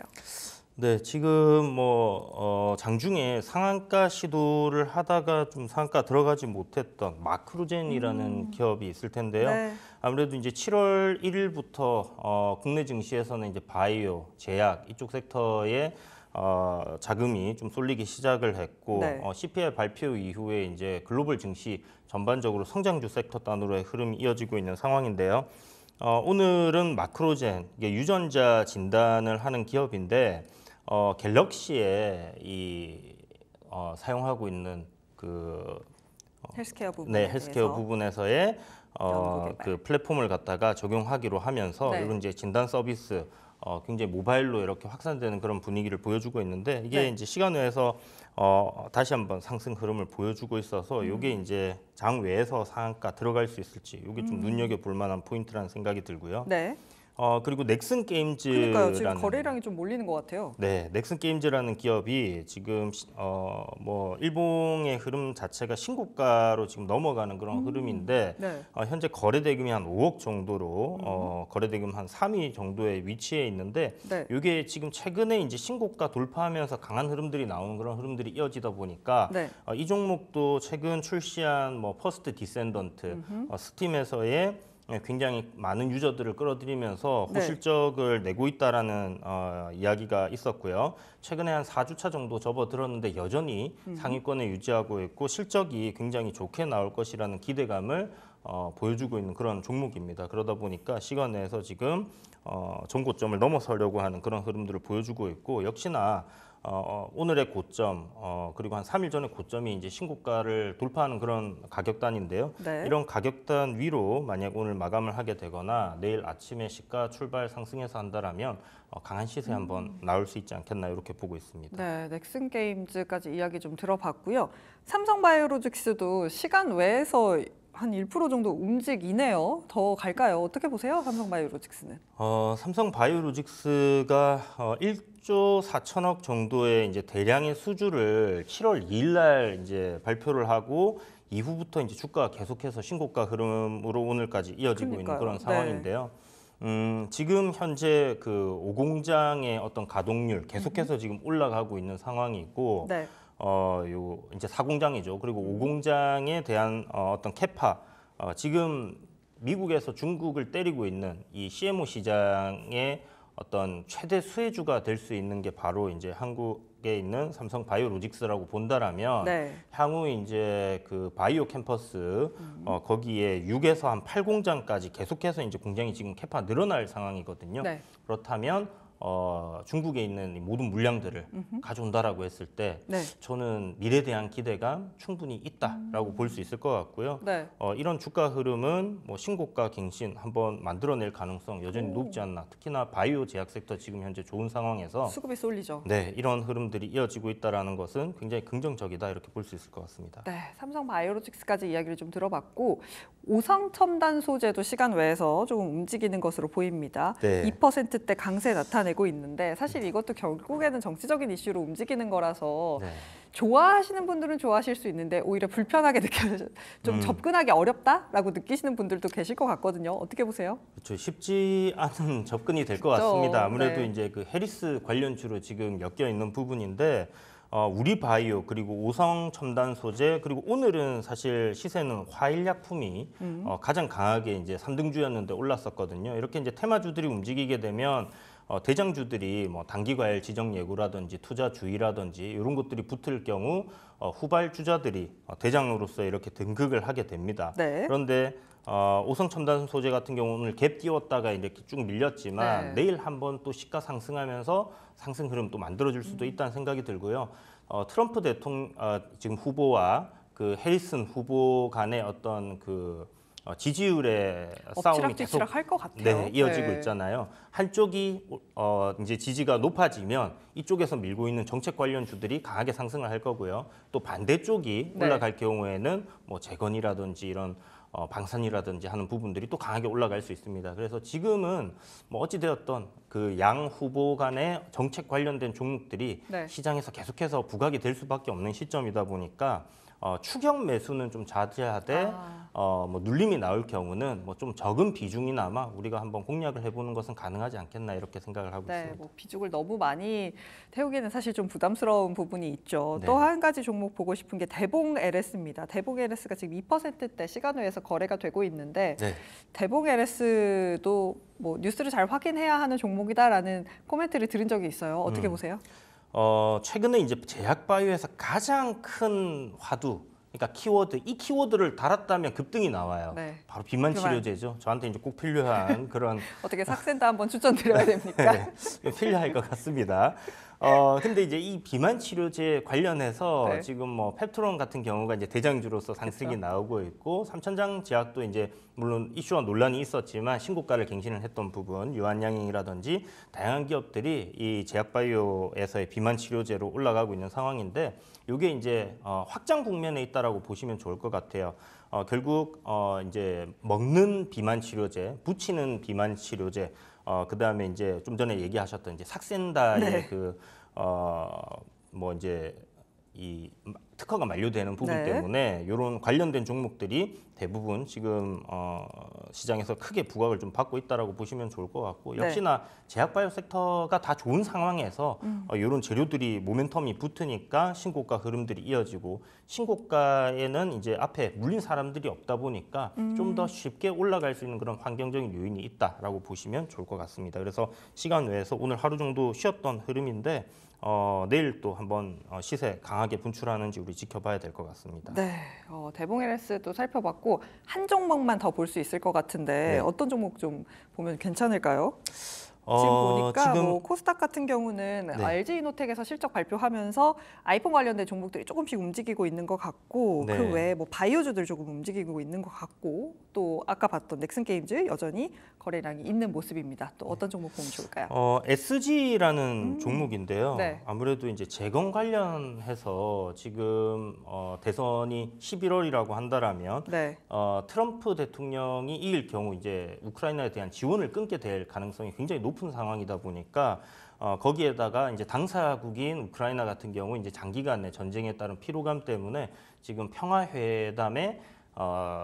네, 지금 뭐 장중에 상한가 시도를 하다가 좀 상한가 들어가지 못했던 마크로젠이라는 기업이 있을 텐데요. 네. 아무래도 이제 7월 1일부터 국내 증시에서는 이제 바이오, 제약 이쪽 섹터에 자금이 좀 쏠리기 시작을 했고 네. CPI 발표 이후에 이제 글로벌 증시 전반적으로 성장주 sek터 단으로의 흐름이 이어지고 있는 상황인데요. 오늘은 마크로젠, 이게 유전자 진단을 하는 기업인데 갤럭시에 사용하고 있는 그 헬스케어 부분. 네, 헬스케어 부분에서의 연구 개발. 그 플랫폼을 갖다가 적용하기로 하면서 네. 이런 이제 진단 서비스 굉장히 모바일로 이렇게 확산되는 그런 분위기를 보여주고 있는데 이게 네. 이제 시간 외에서 다시 한번 상승 흐름을 보여주고 있어서 이게 이제 장 외에서 상한가 들어갈 수 있을지 이게 좀 눈여겨 볼 만한 포인트라는 생각이 들고요. 네. 그리고 넥슨 게임즈라는 그러니까요. 지금 거래량이 좀 몰리는 것 같아요. 네, 넥슨 게임즈라는 기업이 지금 뭐 일봉의 흐름 자체가 신고가로 지금 넘어가는 그런 흐름인데 네. 현재 거래 대금이 한 5억 정도로 거래 대금 한 3위 정도에 위치해 있는데 네. 이게 지금 최근에 이제 신고가 돌파하면서 강한 흐름들이 나오는 그런 흐름들이 이어지다 보니까 네. 이 종목도 최근 출시한 뭐 퍼스트 디센던트 스팀에서의 굉장히 많은 유저들을 끌어들이면서 네. 호실적을 내고 있다라는 이야기가 있었고요. 최근에 한 4주차 정도 접어들었는데 여전히 상위권에 유지하고 있고 실적이 굉장히 좋게 나올 것이라는 기대감을 보여주고 있는 그런 종목입니다. 그러다 보니까 시간 내에서 지금 전고점을 넘어서려고 하는 그런 흐름들을 보여주고 있고 역시나 오늘의 고점 그리고 한 3일 전의 고점이 이제 신고가를 돌파하는 그런 가격단인데요. 네. 이런 가격단 위로 만약 오늘 마감을 하게 되거나 내일 아침에 시가 출발 상승해서 한다라면 강한 시세 한번 나올 수 있지 않겠나 이렇게 보고 있습니다. 네, 넥슨 게임즈까지 이야기 좀 들어봤고요. 삼성바이오로직스도 시간 외에서 한 1% 정도 움직이네요. 더 갈까요? 어떻게 보세요, 삼성바이오로직스는? 삼성바이오로직스가 1조 4천억 정도의 이제 대량의 수주를 7월 2일 날 이제 발표를 하고 이후부터 이제 주가가 계속해서 신고가 흐름으로 오늘까지 이어지고 그러니까요. 있는 그런 네. 상황인데요. 지금 현재 그 오공장의 어떤 가동률 계속해서 지금 올라가고 있는 상황이고 네. 요 이제 4공장이죠. 그리고 5공장에 대한 어떤 캐파 지금 미국에서 중국을 때리고 있는 이 CMO 시장의 어떤 최대 수혜주가 될 수 있는 게 바로 이제 한국에 있는 삼성 바이오로직스라고 본다라면 네. 향후 이제 그 바이오 캠퍼스 거기에 6에서 한 8공장까지 계속해서 이제 공장이 지금 캐파 늘어날 상황이거든요. 네. 그렇다면 중국에 있는 이 모든 물량들을 가져온다라고 했을 때 네. 저는 미래에 대한 기대감 충분히 있다라고 볼 수 있을 것 같고요. 네. 이런 주가 흐름은 뭐 신고가 갱신 한번 만들어낼 가능성 여전히 높지 않나. 특히나 바이오 제약 섹터 지금 현재 좋은 상황에서 수급이 쏠리죠. 네, 이런 흐름들이 이어지고 있다라는 것은 굉장히 긍정적이다 이렇게 볼 수 있을 것 같습니다. 네, 삼성바이오로직스까지 이야기를 좀 들어봤고 오성첨단 소재도 시간 외에서 조금 움직이는 것으로 보입니다. 네. 2%대 강세 나타내고 있는데 사실 이것도 결국에는 정치적인 이슈로 움직이는 거라서 네. 좋아하시는 분들은 좋아하실 수 있는데 오히려 불편하게 느껴져 좀 접근하기 어렵다라고 느끼시는 분들도 계실 것 같거든요. 어떻게 보세요? 그렇죠. 쉽지 않은 접근이 될 것 그렇죠. 같습니다. 아무래도 네. 이제 그 해리스 관련주로 지금 엮여 있는 부분인데 우리 바이오 그리고 오성 첨단 소재 그리고 오늘은 사실 시세는 화일약품이 가장 강하게 이제 3등주였는데 올랐었거든요. 이렇게 이제 테마주들이 움직이게 되면 대장주들이 뭐 단기과열 지정 예고라든지 투자 주의라든지 이런 것들이 붙을 경우 후발주자들이 대장으로서 이렇게 등극을 하게 됩니다. 네. 그런데 오성 첨단 소재 같은 경우 오늘 갭 띄웠다가 이렇게 쭉 밀렸지만 네. 내일 한번 또 시가 상승하면서 상승 흐름 또 만들어줄 수도 있다는 생각이 들고요. 트럼프 대통령 지금 후보와 그 해리슨 후보 간의 어떤 그 지지율의 싸움이 계속 엎치락뒤치락 할 것 같아요. 네, 이어지고 네. 있잖아요. 한쪽이 이제 지지가 높아지면 이쪽에서 밀고 있는 정책 관련주들이 강하게 상승을 할 거고요. 또 반대쪽이 네. 올라갈 경우에는 뭐 재건이라든지 이런 방산이라든지 하는 부분들이 또 강하게 올라갈 수 있습니다. 그래서 지금은 뭐 어찌 되었던 그 양 후보 간의 정책 관련된 종목들이 네. 시장에서 계속해서 부각이 될 수밖에 없는 시점이다 보니까 추격 매수는 좀 자제하되 뭐 눌림이 나올 경우는 뭐 좀 적은 비중이나마 우리가 한번 공략을 해보는 것은 가능하지 않겠나 이렇게 생각을 하고 네, 있습니다. 뭐 비중을 너무 많이 태우기는 사실 좀 부담스러운 부분이 있죠. 네. 또 한 가지 종목 보고 싶은 게 대봉 LS입니다. 대봉 LS가 지금 2%대 시간외에서 거래가 되고 있는데 네. 대봉 LS도 뭐 뉴스를 잘 확인해야 하는 종목이다라는 코멘트를 들은 적이 있어요. 어떻게 보세요? 최근에 이제 제약바이오에서 가장 큰 화두, 그러니까 키워드, 이 키워드를 달았다면 급등이 나와요. 네. 바로 비만 비만. 치료제죠. 저한테 이제 꼭 필요한 그런 어떻게 삭센다 한번 추천드려야 됩니까? 네, 필요할 것 같습니다. 근데 이제 이 비만 치료제 관련해서 네. 지금 뭐 펩트론 같은 경우가 이제 대장주로서 상승이 그렇죠. 나오고 있고 삼천장 제약도 이제 물론 이슈와 논란이 있었지만 신고가를 갱신을 했던 부분, 유한양행이라든지 다양한 기업들이 이 제약바이오에서의 비만 치료제로 올라가고 있는 상황인데 이게 이제 확장 국면에 있다라고 보시면 좋을 것 같아요. 결국 이제 먹는 비만 치료제, 붙이는 비만 치료제, 그다음에 이제 좀 전에 얘기하셨던 이제 삭센다의 네. 뭐 이제 이 특허가 만료되는 부분 네. 때문에 이런 관련된 종목들이 대부분 지금 시장에서 크게 부각을 좀 받고 있다라고 보시면 좋을 것 같고 네. 역시나 제약바이오 섹터가 다 좋은 상황에서 이런 재료들이 모멘텀이 붙으니까 신고가 흐름들이 이어지고 신고가에는 이제 앞에 물린 사람들이 없다 보니까 좀 더 쉽게 올라갈 수 있는 그런 환경적인 요인이 있다라고 보시면 좋을 것 같습니다. 그래서 시간 외에서 오늘 하루 정도 쉬었던 흐름인데 내일 또 한번 시세 강하게 분출하는지 우리 지켜봐야 될 것 같습니다. 네, 대봉 LS도 살펴봤고 한 종목만 더 볼 수 있을 것 같은데 네. 어떤 종목 좀 보면 괜찮을까요? 지금 보니까 뭐 코스닥 같은 경우는 네. LG이노텍에서 실적 발표하면서 아이폰 관련된 종목들이 조금씩 움직이고 있는 것 같고 네. 그 외에 뭐 바이오주들 조금 움직이고 있는 것 같고 또 아까 봤던 넥슨게임즈 여전히 거래량이 있는 모습입니다. 또 어떤 종목 보면 좋을까요? SG라는 종목인데요. 네. 아무래도 이제 재건 관련해서 지금 대선이 11월이라고 한다라면 네, 트럼프 대통령이 이길 경우 이제 우크라이나에 대한 지원을 끊게 될 가능성이 굉장히 높은 상황이다 보니까 거기에다가 이제 당사국인 우크라이나 같은 경우 이제 장기간의 전쟁에 따른 피로감 때문에 지금 평화회담에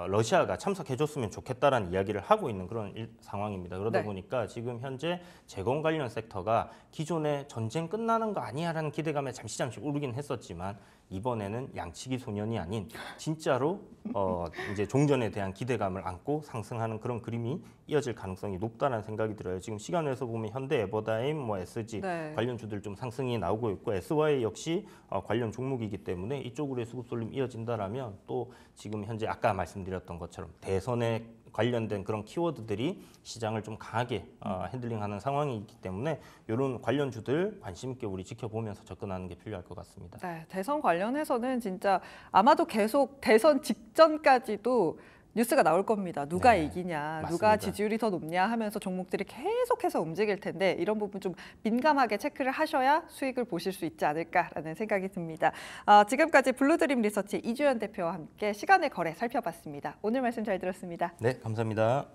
러시아가 참석해줬으면 좋겠다라는 이야기를 하고 있는 그런 상황입니다. 그러다 네. 보니까 지금 현재 재건 관련 섹터가 기존에 전쟁 끝나는 거 아니야라는 기대감에 잠시 오르긴 했었지만 이번에는 양치기 소년이 아닌 진짜로 이제 종전에 대한 기대감을 안고 상승하는 그런 그림이 이어질 가능성이 높다는 생각이 들어요. 지금 시간에서 보면 현대 에버다임, 뭐 SG 네. 관련주들 좀 상승이 나오고 있고 SY 역시 관련 종목이기 때문에 이쪽으로의 수급 쏠림 이어진다라면 또 지금 현재 아까 말씀드렸던 것처럼 대선에 관련된 그런 키워드들이 시장을 좀 강하게 핸들링하는 상황이 있기 때문에 이런 관련주들 관심 있게 우리 지켜보면서 접근하는 게 필요할 것 같습니다. 네, 대선 관련해서는 진짜 아마도 계속 대선 직전까지도 뉴스가 나올 겁니다. 누가 네, 이기냐, 맞습니다. 누가 지지율이 더 높냐 하면서 종목들이 계속해서 움직일 텐데 이런 부분 좀 민감하게 체크를 하셔야 수익을 보실 수 있지 않을까라는 생각이 듭니다. 지금까지 블루드림 리서치 이주연 대표와 함께 시간의 거래 살펴봤습니다. 오늘 말씀 잘 들었습니다. 네, 감사합니다.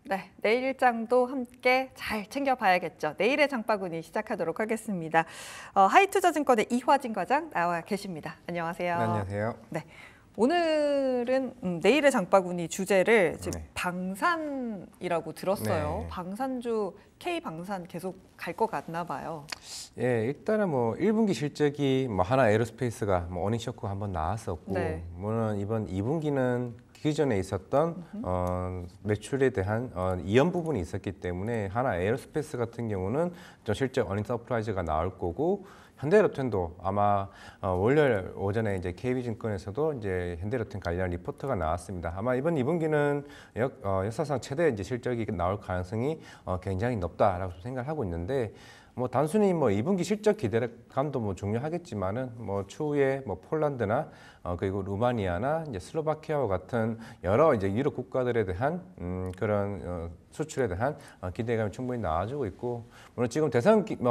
네, 내일 일정도 함께 잘 챙겨봐야겠죠. 내일의 장바구니 시작하도록 하겠습니다. 하이투자증권의 이화진 과장 나와 계십니다. 안녕하세요. 네, 안녕하세요. 네, 오늘은 내일의 장바구니 주제를 지금 네. 방산이라고 들었어요. 네. 방산주 K방산 계속 갈 것 같나 봐요. 예, 일단은 뭐 1분기 실적이 뭐 하나 에어로스페이스가 뭐 어닝 쇼크가 한번 나왔었고, 네. 물론 이번 2분기는 기존에 있었던 매출에 대한 이연 부분이 있었기 때문에 하나 에어로스페이스 같은 경우는 좀 실적 어닝 서프라이즈가 나올 거고. 현대로템도 아마 월요일 오전에 이제 KB증권에서도 이제 현대로템 관련 리포트가 나왔습니다. 아마 이번 2분기는 역사상 최대 이제 실적이 나올 가능성이 굉장히 높다라고 생각하고 있는데. 뭐 단순히 뭐 2분기 실적 기대감도 뭐 중요하겠지만은 뭐 추후에 뭐 폴란드나 그리고 루마니아나 이제 슬로바키아와 같은 여러 이제 유럽 국가들에 대한 그런 수출에 대한 기대감이 충분히 나와주고 있고, 물론 지금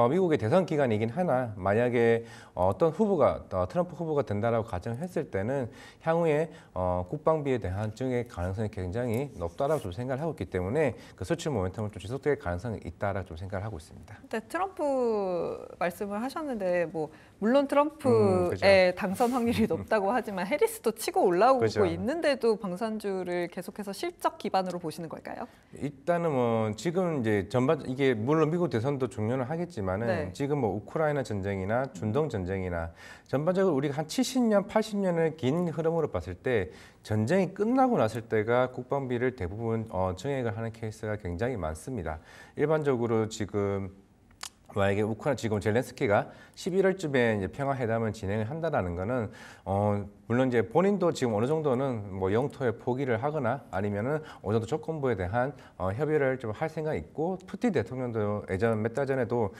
미국의 대선 기간이긴 하나 만약에 어떤 후보가 트럼프 후보가 된다라고 가정했을 때는 향후에 국방비에 대한 증액 가능성이 굉장히 높다라고 좀 생각을 하고 있기 때문에 그 수출 모멘텀은 좀 지속될 가능성이 있다라고 좀 생각을 하고 있습니다. 네, 트럼프 말씀을 하셨는데 뭐 물론 트럼프의 그죠. 당선 확률이 높다고 하지만 해리스도 치고 올라오고 그죠. 있는데도 방산주를 계속해서 실적 기반으로 보시는 걸까요? 일단은 뭐 지금 이제 전반 이게 물론 미국 대선도 중요는 하겠지만은 네. 지금 뭐 우크라이나 전쟁이나 중동 전쟁이나 전반적으로 우리가 한 70년, 80년의 긴 흐름으로 봤을 때 전쟁이 끝나고 났을 때가 국방비를 대부분 증액을 하는 케이스가 굉장히 많습니다. 일반적으로 지금 만약에 우크라이나 지금 젤렌스키가 11월쯤에 이제 평화회담을 진행을 한다라는 거는 물론 이제 본인도 지금 어느 정도는 뭐 영토에 포기를 하거나 아니면은 어느 정도 조건부에 대한 협의를 좀 할 생각이 있고, 푸틴 대통령도 예전 몇 달 전에도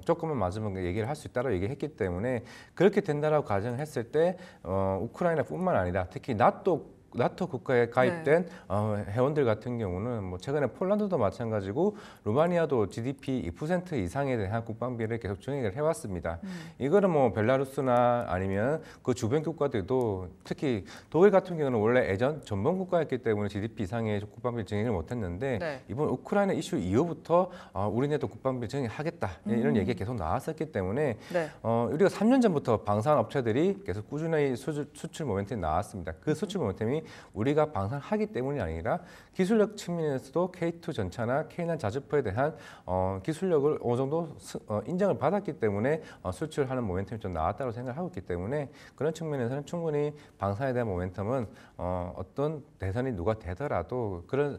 조건만 맞으면 얘기를 할 수 있다고 얘기했기 때문에 그렇게 된다라고 가정을 했을 때 우크라이나뿐만 아니라 특히 나토 국가에 가입된 회원들 같은 경우는 뭐 최근에 폴란드도 마찬가지고 루마니아도 GDP 2% 이상에 대한 국방비를 계속 증액을 해왔습니다. 이거는 뭐 벨라루스나 아니면 그 주변 국가들도 특히 독일 같은 경우는 원래 예전 전범 국가였기 때문에 GDP 이상의 국방비 증액을 못했는데 네. 이번 우크라이나 이슈 이후부터 우리네도 국방비 증액하겠다 이런 얘기가 계속 나왔었기 때문에 네. 우리가 3년 전부터 방산 업체들이 계속 꾸준히 수출 모멘텀이 나왔습니다. 그 수출 모멘텀이 우리가 방산하기 때문이 아니라 기술력 측면에서도 K2 전차나 K9 자주포에 대한 기술력을 어느 정도 인정을 받았기 때문에 수출하는 모멘텀이 좀 나왔다고 생각하고 있기 때문에 그런 측면에서는 충분히 방산에 대한 모멘텀은 어떤 대선이 누가 되더라도 그런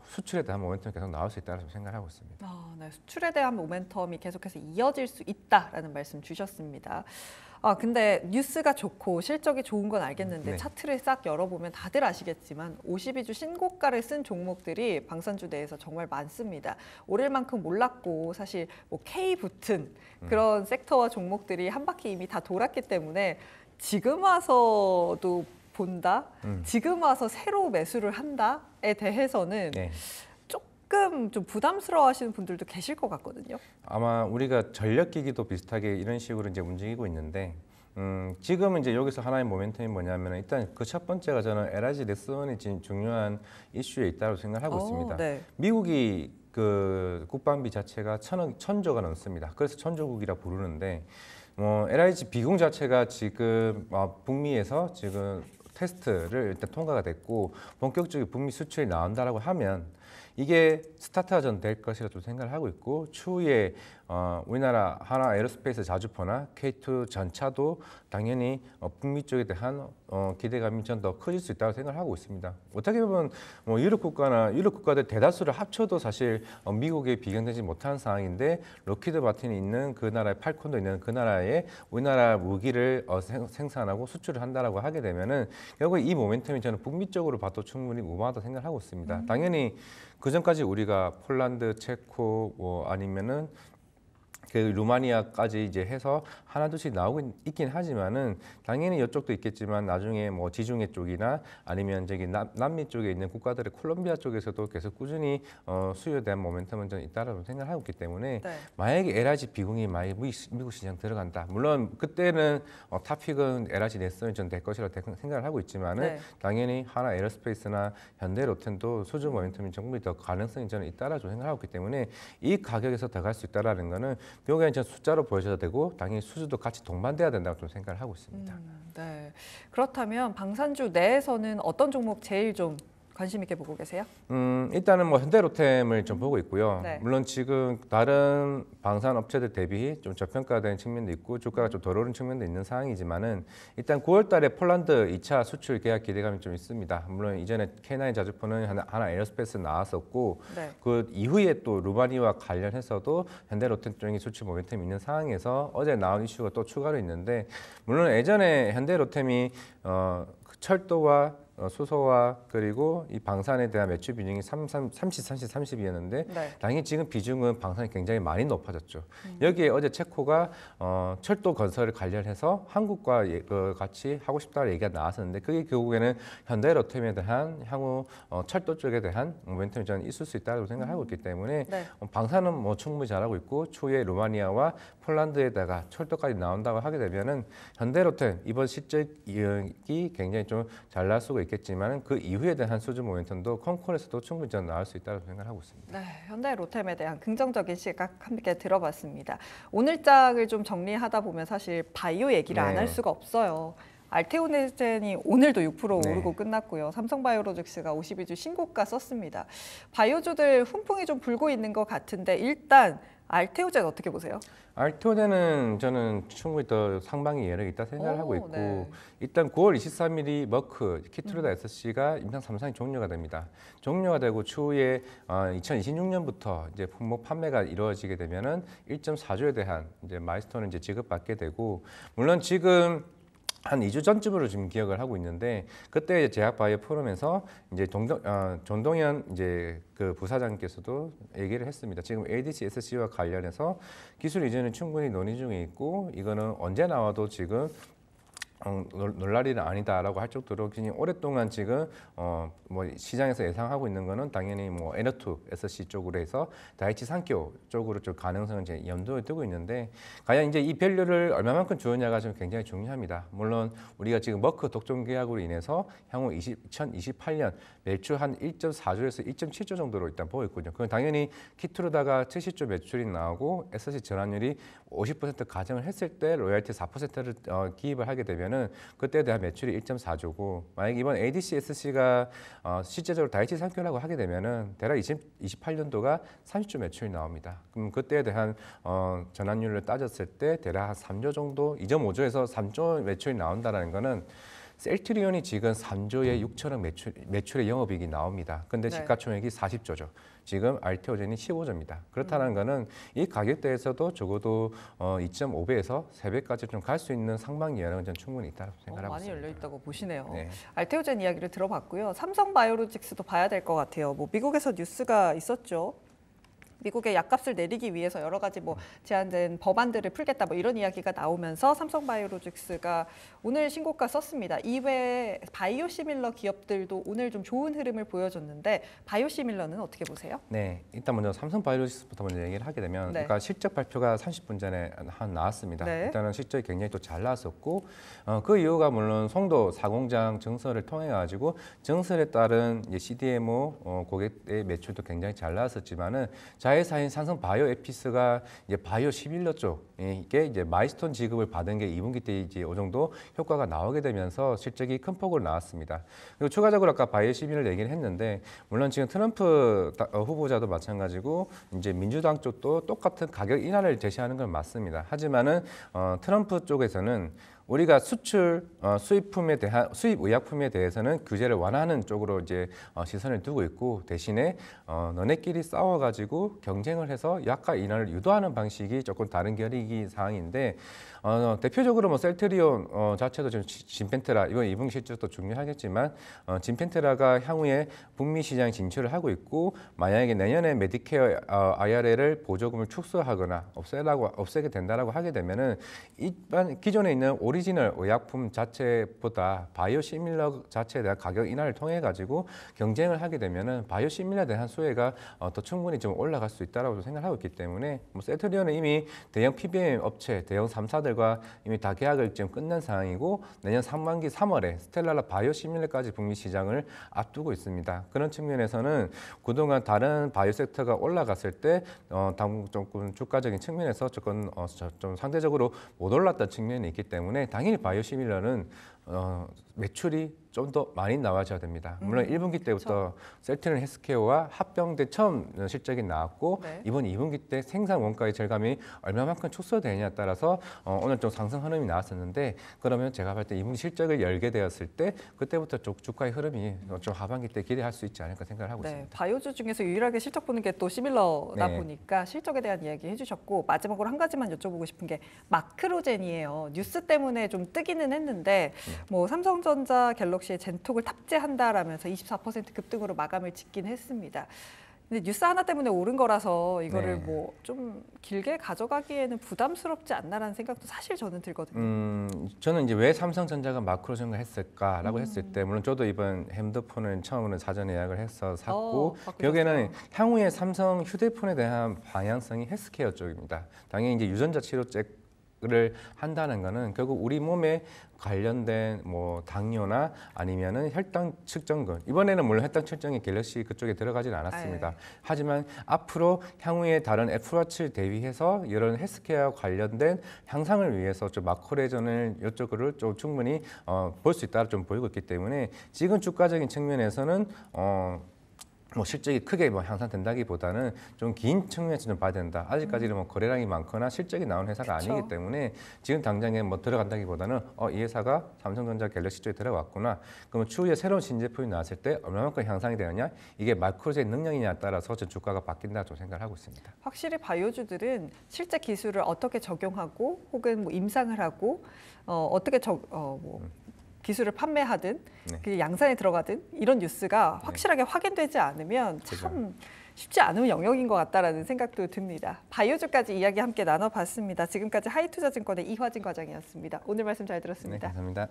수출에 대한 모멘텀이 계속 나올 수 있다고 생각하고 있습니다. 네, 수출에 대한 모멘텀이 계속해서 이어질 수 있다라는 말씀 주셨습니다. 근데 뉴스가 좋고 실적이 좋은 건 알겠는데 네. 차트를 싹 열어보면 다들 아시겠지만 52주 신고가를 쓴 종목들이 방산주 내에서 정말 많습니다. 오를 만큼 몰랐고 사실 뭐 K 붙은 그런 섹터와 종목들이 한 바퀴 이미 다 돌았기 때문에 지금 와서도 본다, 지금 와서 새로 매수를 한다에 대해서는 네. 조금 좀 부담스러워하시는 분들도 계실 것 같거든요. 아마 우리가 전력기기도 비슷하게 이런 식으로 이제 움직이고 있는데 지금은 이제 여기서 하나의 모멘텀이 뭐냐면 일단 그 첫 번째가 저는 LIG 넥슨이 지금 중요한 이슈에 있다고 생각하고 있습니다. 네. 미국이 그 국방비 자체가 1,000조가 넘습니다. 그래서 천조국이라 부르는데 LIG 비공 자체가 지금 북미에서 지금 테스트를 일단 통과가 됐고 본격적인 북미 수출이 나온다라고 하면 이게 스타트가 전 될 것이라 좀 생각을 하고 있고, 추후에 우리나라 하나 에어로스페이스 자주포나 K2 전차도 당연히 북미 쪽에 대한 기대감이 좀 더 커질 수 있다고 생각을 하고 있습니다. 어떻게 보면 뭐 유럽 국가들 대다수를 합쳐도 사실 미국에 비교되지 못하는 상황인데 로키드 마틴이 있는 그 나라의 팔콘도 있는 그 나라에 우리나라 무기를 생산하고 수출을 한다라고 하게 되면은 결국 이 모멘텀이 저는 북미 쪽으로 봐도 충분히 무방하다고 생각을 하고 있습니다. 당연히 그 전까지 우리가 폴란드, 체코 아니면은 그 루마니아까지 이제 해서 하나둘씩 나오고 있긴 하지만은 당연히 이쪽도 있겠지만 나중에 뭐 지중해 쪽이나 아니면 저기 남미 쪽에 있는 국가들의 콜롬비아 쪽에서도 계속 꾸준히 수요에 대한 모멘텀은 좀 있다라고 생각하고 있기 때문에 네. 만약에 LRG 비공이 많이 미국 시장 들어간다. 물론 그때는 탑픽은 LRG 넥슨이 좀 될 것이라고 생각을 하고 있지만은 네. 당연히 하나 에어로스페이스나 현대 로텐도 수주 모멘텀이 조금 더 가능성이 저는 있다라고 생각하고 있기 때문에 이 가격에서 더 갈 수 있다라는 거는 결국에는 전 숫자로 보여줘야 되고 당연히 수주도 같이 동반돼야 된다고 좀 생각을 하고 있습니다. 네. 그렇다면 방산주 내에서는 어떤 종목 제일 좀 관심 있게 보고 계세요? 일단은 뭐 현대로템을 좀 보고 있고요. 네. 물론 지금 다른 방산 업체들 대비 좀 저평가된 측면도 있고 주가가 좀 덜 오른 측면도 있는 상황이지만은 일단 9월달에 폴란드 2차 수출 계약 기대감이 좀 있습니다. 물론 이전에 K9 자주포는 하나 에어스페이스 나왔었고 네. 그 이후에 또 루마니아와 관련해서도 현대로템 쪽이 수출 모멘텀이 있는 상황에서 어제 나온 이슈가 또 추가로 있는데 물론 예전에 현대로템이 철도와 수소와 그리고 이 방산에 대한 매출 비중이 30-30-30이었는데 네. 당연히 지금 비중은 방산이 굉장히 많이 높아졌죠. 여기에 어제 체코가 철도 건설을 관련해서 한국과 같이 하고 싶다는 얘기가 나왔었는데 그게 결국에는 현대로템에 대한 향후 철도 쪽에 대한 모멘텀이 저는 있을 수 있다고 생각하고 있기 때문에 네. 방산은 뭐 충분히 잘하고 있고 추후에 루마니아와 폴란드에다가 철도까지 나온다고 하게 되면은 현대로템 이번 실적이 굉장히 좀 잘 날 수가 있겠지만 그 이후에 대한 수주 모멘텀도 콩콜에서도 충분히 저는 나올 수 있다고 생각하고 있습니다. 네, 현대로템에 대한 긍정적인 시각 함께 들어봤습니다. 오늘 장을 좀 정리하다 보면 사실 바이오 얘기를 안 할 네. 수가 없어요. 알테오네젠이 오늘도 6% 네. 오르고 끝났고요. 삼성바이오로직스가 52주 신고가 썼습니다. 바이오주들 훈풍이 좀 불고 있는 것 같은데 일단 알테오젠 어떻게 보세요? 알테오젠은 저는 충분히 더 상방의 여력이 있다 생각을 하고 있고 네. 일단 9월 23일이 머크 키트루다 SC가 임상 3상이 종료가 됩니다. 종료가 되고 추후에 2026년부터 이제 품목 판매가 이루어지게 되면은 1.4조에 대한 이제 마일스톤을 이제 지급받게 되고 물론 지금 한 2주 전쯤으로 지금 기억을 하고 있는데 그때 제약바이오 포럼에서 이제 전동현 이제 그 부사장께서도 얘기를 했습니다. 지금 ADC SC와 관련해서 기술 이전은 충분히 논의 중에 있고 이거는 언제 나와도 지금 놀랄 일은 아니다라고 할 정도로 굉장히 오랫동안 지금 뭐 시장에서 예상하고 있는 거는 당연히 뭐 N2 SC 쪽으로 해서 다이치 산케오 쪽으로 좀 가능성을 이제 염두에 두고 있는데 과연 이제 이 밸류를 얼마만큼 주느냐가 좀 굉장히 중요합니다. 물론 우리가 지금 머크 독점 계약으로 인해서 향후 2028년 매출 한 1.4조에서 1.7조 정도로 일단 보고 있거든요. 그건 당연히 키트로다가 70조 매출이 나오고 SC 전환율이 50% 가정을 했을 때 로열티 4%를 기입을 하게 되면은 그때에 대한 매출이 1.4조고 만약 이번 ADC SC가 실제적으로 다이치 산케오라고 하게 되면은 대략 28년도가 30조 매출이 나옵니다. 그럼 그때에 대한 전환율을 따졌을 때 대략 한 3조 정도, 2.5조에서 3조 매출이 나온다라는 거는 셀트리온이 지금 3조에 6천억 매출의 영업이익이 나옵니다. 근데 네. 시가총액이 40조죠. 지금 알테오젠이 15조입니다. 그렇다는 거는 이 가격대에서도 적어도 2.5배에서 3배까지 좀 갈 수 있는 상반기 여력은 전 충분히 있다고 생각하고 많이 있습니다. 열려 있다고 보시네요. 네. 알테오젠 이야기를 들어봤고요. 삼성바이오로직스도 봐야 될 것 같아요. 뭐 미국에서 뉴스가 있었죠. 미국의 약값을 내리기 위해서 여러 가지 뭐 제한된 법안들을 풀겠다 뭐 이런 이야기가 나오면서 삼성바이오로직스가 오늘 신고가 썼습니다. 이외에 바이오시밀러 기업들도 오늘 좀 좋은 흐름을 보여줬는데 바이오시밀러는 어떻게 보세요? 네, 일단 먼저 삼성바이오로직스부터 먼저 얘기를 하게 되면, 네. 그러니까 실적 발표가 30분 전에 나왔습니다. 네. 일단은 실적이 굉장히 또 잘 나왔었고, 그 이유가 물론 송도 사공장 증설을 통해 가지고 증설에 따른 이제 CDMO 고객의 매출도 굉장히 잘 나왔었지만은 자회사인 삼성바이오에피스가 이제 바이오시밀러 쪽 이게 이제 마일스톤 지급을 받은 게 2분기 때 이제 이 정도 효과가 나오게 되면서 실적이 큰 폭으로 나왔습니다. 그리고 추가적으로 아까 바이오시밀러 얘기를 했는데 물론 지금 트럼프 후보자도 마찬가지고 이제 민주당 쪽도 똑같은 가격 인하를 제시하는 건 맞습니다. 하지만은 트럼프 쪽에서는 우리가 수출 수입품에 대한 수입 의약품에 대해서는 규제를 완화하는 쪽으로 이제 시선을 두고 있고 대신에 너네끼리 싸워가지고 경쟁을 해서 약가 인하를 유도하는 방식이 조금 다른 결의기 사항인데 대표적으로 뭐 셀트리온 자체도 좀 진펜테라 이번 2분기 실적도 중요하겠지만 진펜테라가 향후에 북미 시장 진출을 하고 있고 만약에 내년에 메디케어 IRA를 보조금을 축소하거나 없애게 된다라고 하게 되면은 일반 기존에 있는 오리지널 의약품 자체보다 바이오시밀러 자체에 대한 가격 인하를 통해 가지고 경쟁을 하게 되면은 바이오시밀러에 대한 수혜가 더 충분히 좀 올라갈 수 있다라고 생각하고 있기 때문에 뭐 셀트리온은 이미 대형 PBM 업체, 대형 3사들과 이미 다 계약을 지금 끝난 상황이고 내년 상반기 3월에 스텔라라 바이오시밀러까지 북미 시장을 앞두고 있습니다. 그런 측면에서는 그동안 다른 바이오 섹터가 올라갔을 때 조금 주가적인 측면에서 조금 좀 상대적으로 못 올랐던 측면이 있기 때문에 당연히 바이오시밀러는 매출이 좀 더 많이 나와줘야 됩니다. 물론 1분기 때부터 셀트리온 헬스케어와 합병돼 처음 실적이 나왔고 네. 이번 2분기 때 생산 원가의 절감이 얼마만큼 축소되느냐에 따라서 오늘 좀 상승 흐름이 나왔었는데 그러면 제가 볼 때 2분기 실적을 열게 되었을 때 그때부터 주가의 흐름이 좀 하반기 때 기대할 수 있지 않을까 생각을 하고 네, 있습니다. 바이오주 중에서 유일하게 실적 보는 게 또 시밀러다 네. 보니까 실적에 대한 이야기 해주셨고 마지막으로 한 가지만 여쭤보고 싶은 게 마크로젠이에요. 뉴스 때문에 좀 뜨기는 했는데 뭐 삼성전자 갤럭시에 젠톡을 탑재한다라면서 24% 급등으로 마감을 짓긴 했습니다. 근데 뉴스 하나 때문에 오른 거라서 이거를 네. 뭐 좀 길게 가져가기에는 부담스럽지 않나라는 생각도 사실 저는 들거든요. 저는 이제 왜 삼성전자가 마크로전을 했을까라고 했을 때 물론 저도 이번 핸드폰을 처음으로 사전 예약을 해서 샀고 여기에는 향후에 삼성 휴대폰에 대한 방향성이 헬스케어 쪽입니다. 당연히 이제 유전자 치료제를 한다는 거는 결국 우리 몸에 관련된 뭐 당뇨나 아니면은 혈당 측정근 이번에는 물론 혈당 측정이 갤럭시 그쪽에 들어가지는 않았습니다. 하지만 앞으로 향후에 다른 애플워치 대비해서 이런 헬스케어 관련된 향상을 위해서 좀 마크로전을 이쪽으로 좀 충분히 볼 수 있다 좀 보이고 있기 때문에 지금 주가적인 측면에서는 뭐 실적이 크게 뭐 향상된다기보다는 좀 긴 측면에서 좀 봐야 된다. 아직까지는 뭐 거래량이 많거나 실적이 나온 회사가 그쵸. 아니기 때문에 지금 당장에 뭐 들어간다기보다는 이 회사가 삼성전자 갤럭시 쪽에 들어왔구나. 그러면 추후에 새로운 신제품이 나왔을 때 얼마만큼 향상이 되느냐 이게 마크로의 능력이냐에 따라서 전 주가가 바뀐다 좀 생각을 하고 있습니다. 확실히 바이오주들은 실제 기술을 어떻게 적용하고 혹은 뭐 임상을 하고 어떻게 기술을 판매하든 네. 그 양산에 들어가든 이런 뉴스가 확실하게 확인되지 않으면 참 쉽지 않은 영역인 것 같다라는 생각도 듭니다. 바이오주까지 이야기 함께 나눠봤습니다. 지금까지 하이투자증권의 이화진 과장이었습니다. 오늘 말씀 잘 네, 들었습니다. 감사합니다.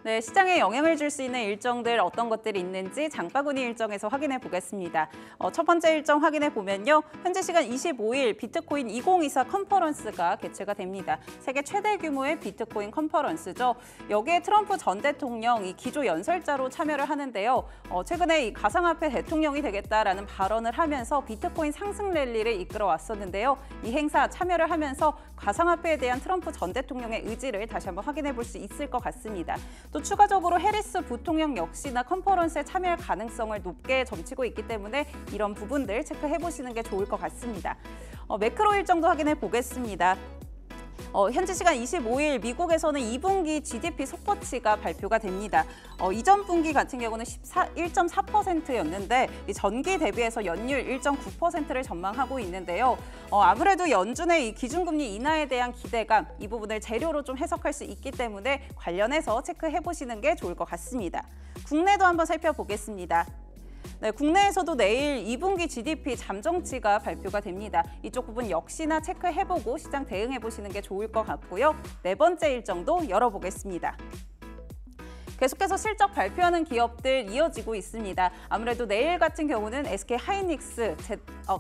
네, 시장에 영향을 줄 수 있는 일정들 어떤 것들이 있는지 장바구니 일정에서 확인해 보겠습니다. 첫 번째 일정 확인해 보면요. 현재 시간 25일 비트코인 2024 컨퍼런스가 개최가 됩니다. 세계 최대 규모의 비트코인 컨퍼런스죠. 여기에 트럼프 전 대통령이 기조 연설자로 참여를 하는데요. 최근에 이 가상화폐 대통령이 되겠다라는 발언을 하면서 비트코인 상승 랠리를 이끌어 왔었는데요. 이 행사 참여를 하면서 가상화폐에 대한 트럼프 전 대통령의 의지를 다시 한번 확인해 볼 수 있을 것 같습니다. 또 추가적으로 해리스 부통령 역시나 컨퍼런스에 참여할 가능성을 높게 점치고 있기 때문에 이런 부분들 체크해 보시는 게 좋을 것 같습니다. 매크로 일정도 확인해 보겠습니다. 현지 시간 25일 미국에서는 2분기 GDP 속보치가 발표가 됩니다. 이전 분기 같은 경우는 1.4%였는데 전기 대비해서 연율 1.9%를 전망하고 있는데요. 아무래도 연준의 이 기준금리 인하에 대한 기대감 이 부분을 재료로 좀 해석할 수 있기 때문에 관련해서 체크해 보시는 게 좋을 것 같습니다. 국내도 한번 살펴보겠습니다. 네, 국내에서도 내일 2분기 GDP 잠정치가 발표가 됩니다. 이쪽 부분 역시나 체크해보고 시장 대응해보시는 게 좋을 것 같고요. 네 번째 일정도 열어보겠습니다. 계속해서 실적 발표하는 기업들 이어지고 있습니다. 아무래도 내일 같은 경우는 SK 하이닉스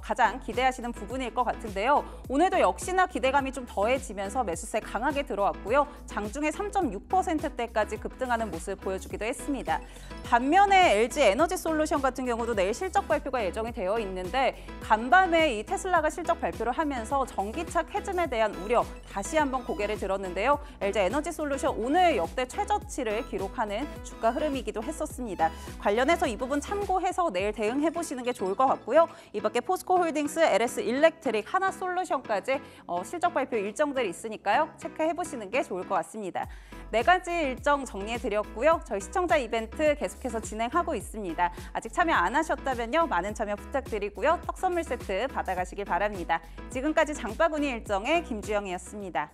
가장 기대하시는 부분일 것 같은데요. 오늘도 역시나 기대감이 좀 더해지면서 매수세 강하게 들어왔고요. 장중에 3.6%대까지 급등하는 모습 보여주기도 했습니다. 반면에 LG 에너지 솔루션 같은 경우도 내일 실적 발표가 예정이 되어 있는데 간밤에 이 테슬라가 실적 발표를 하면서 전기차 캐즘에 대한 우려 다시 한번 고개를 들었는데요. LG 에너지 솔루션 오늘 역대 최저치를 기록하는 주가 흐름이기도 했었습니다. 관련해서 이 부분 참고해서 내일 대응해 보시는 게 좋을 것 같고요. 이 밖에 포스코홀딩스, LS일렉트릭, 하나솔루션까지 실적 발표 일정들이 있으니까요. 체크해보시는 게 좋을 것 같습니다. 4가지 일정 정리해드렸고요. 저희 시청자 이벤트 계속해서 진행하고 있습니다. 아직 참여 안 하셨다면요. 많은 참여 부탁드리고요. 떡 선물 세트 받아가시길 바랍니다. 지금까지 장바구니 일정의 김주영이었습니다.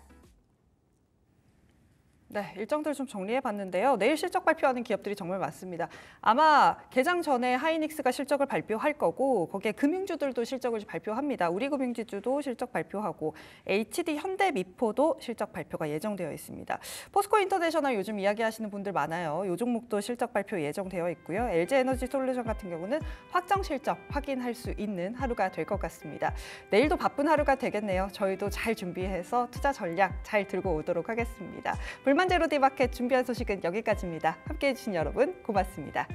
네, 일정들 좀 정리해봤는데요. 내일 실적 발표하는 기업들이 정말 많습니다. 아마 개장 전에 하이닉스가 실적을 발표할 거고 거기에 금융주들도 실적을 발표합니다. 우리금융지주도 실적 발표하고 HD 현대미포도 실적 발표가 예정되어 있습니다. 포스코인터내셔널 요즘 이야기하시는 분들 많아요. 이 종목도 실적 발표 예정되어 있고요. LG에너지솔루션 같은 경우는 확정 실적 확인할 수 있는 하루가 될 것 같습니다. 내일도 바쁜 하루가 되겠네요. 저희도 잘 준비해서 투자 전략 잘 들고 오도록 하겠습니다. 불만제로 디마켓 준비한 소식은 여기까지입니다. 함께해 주신 여러분 고맙습니다.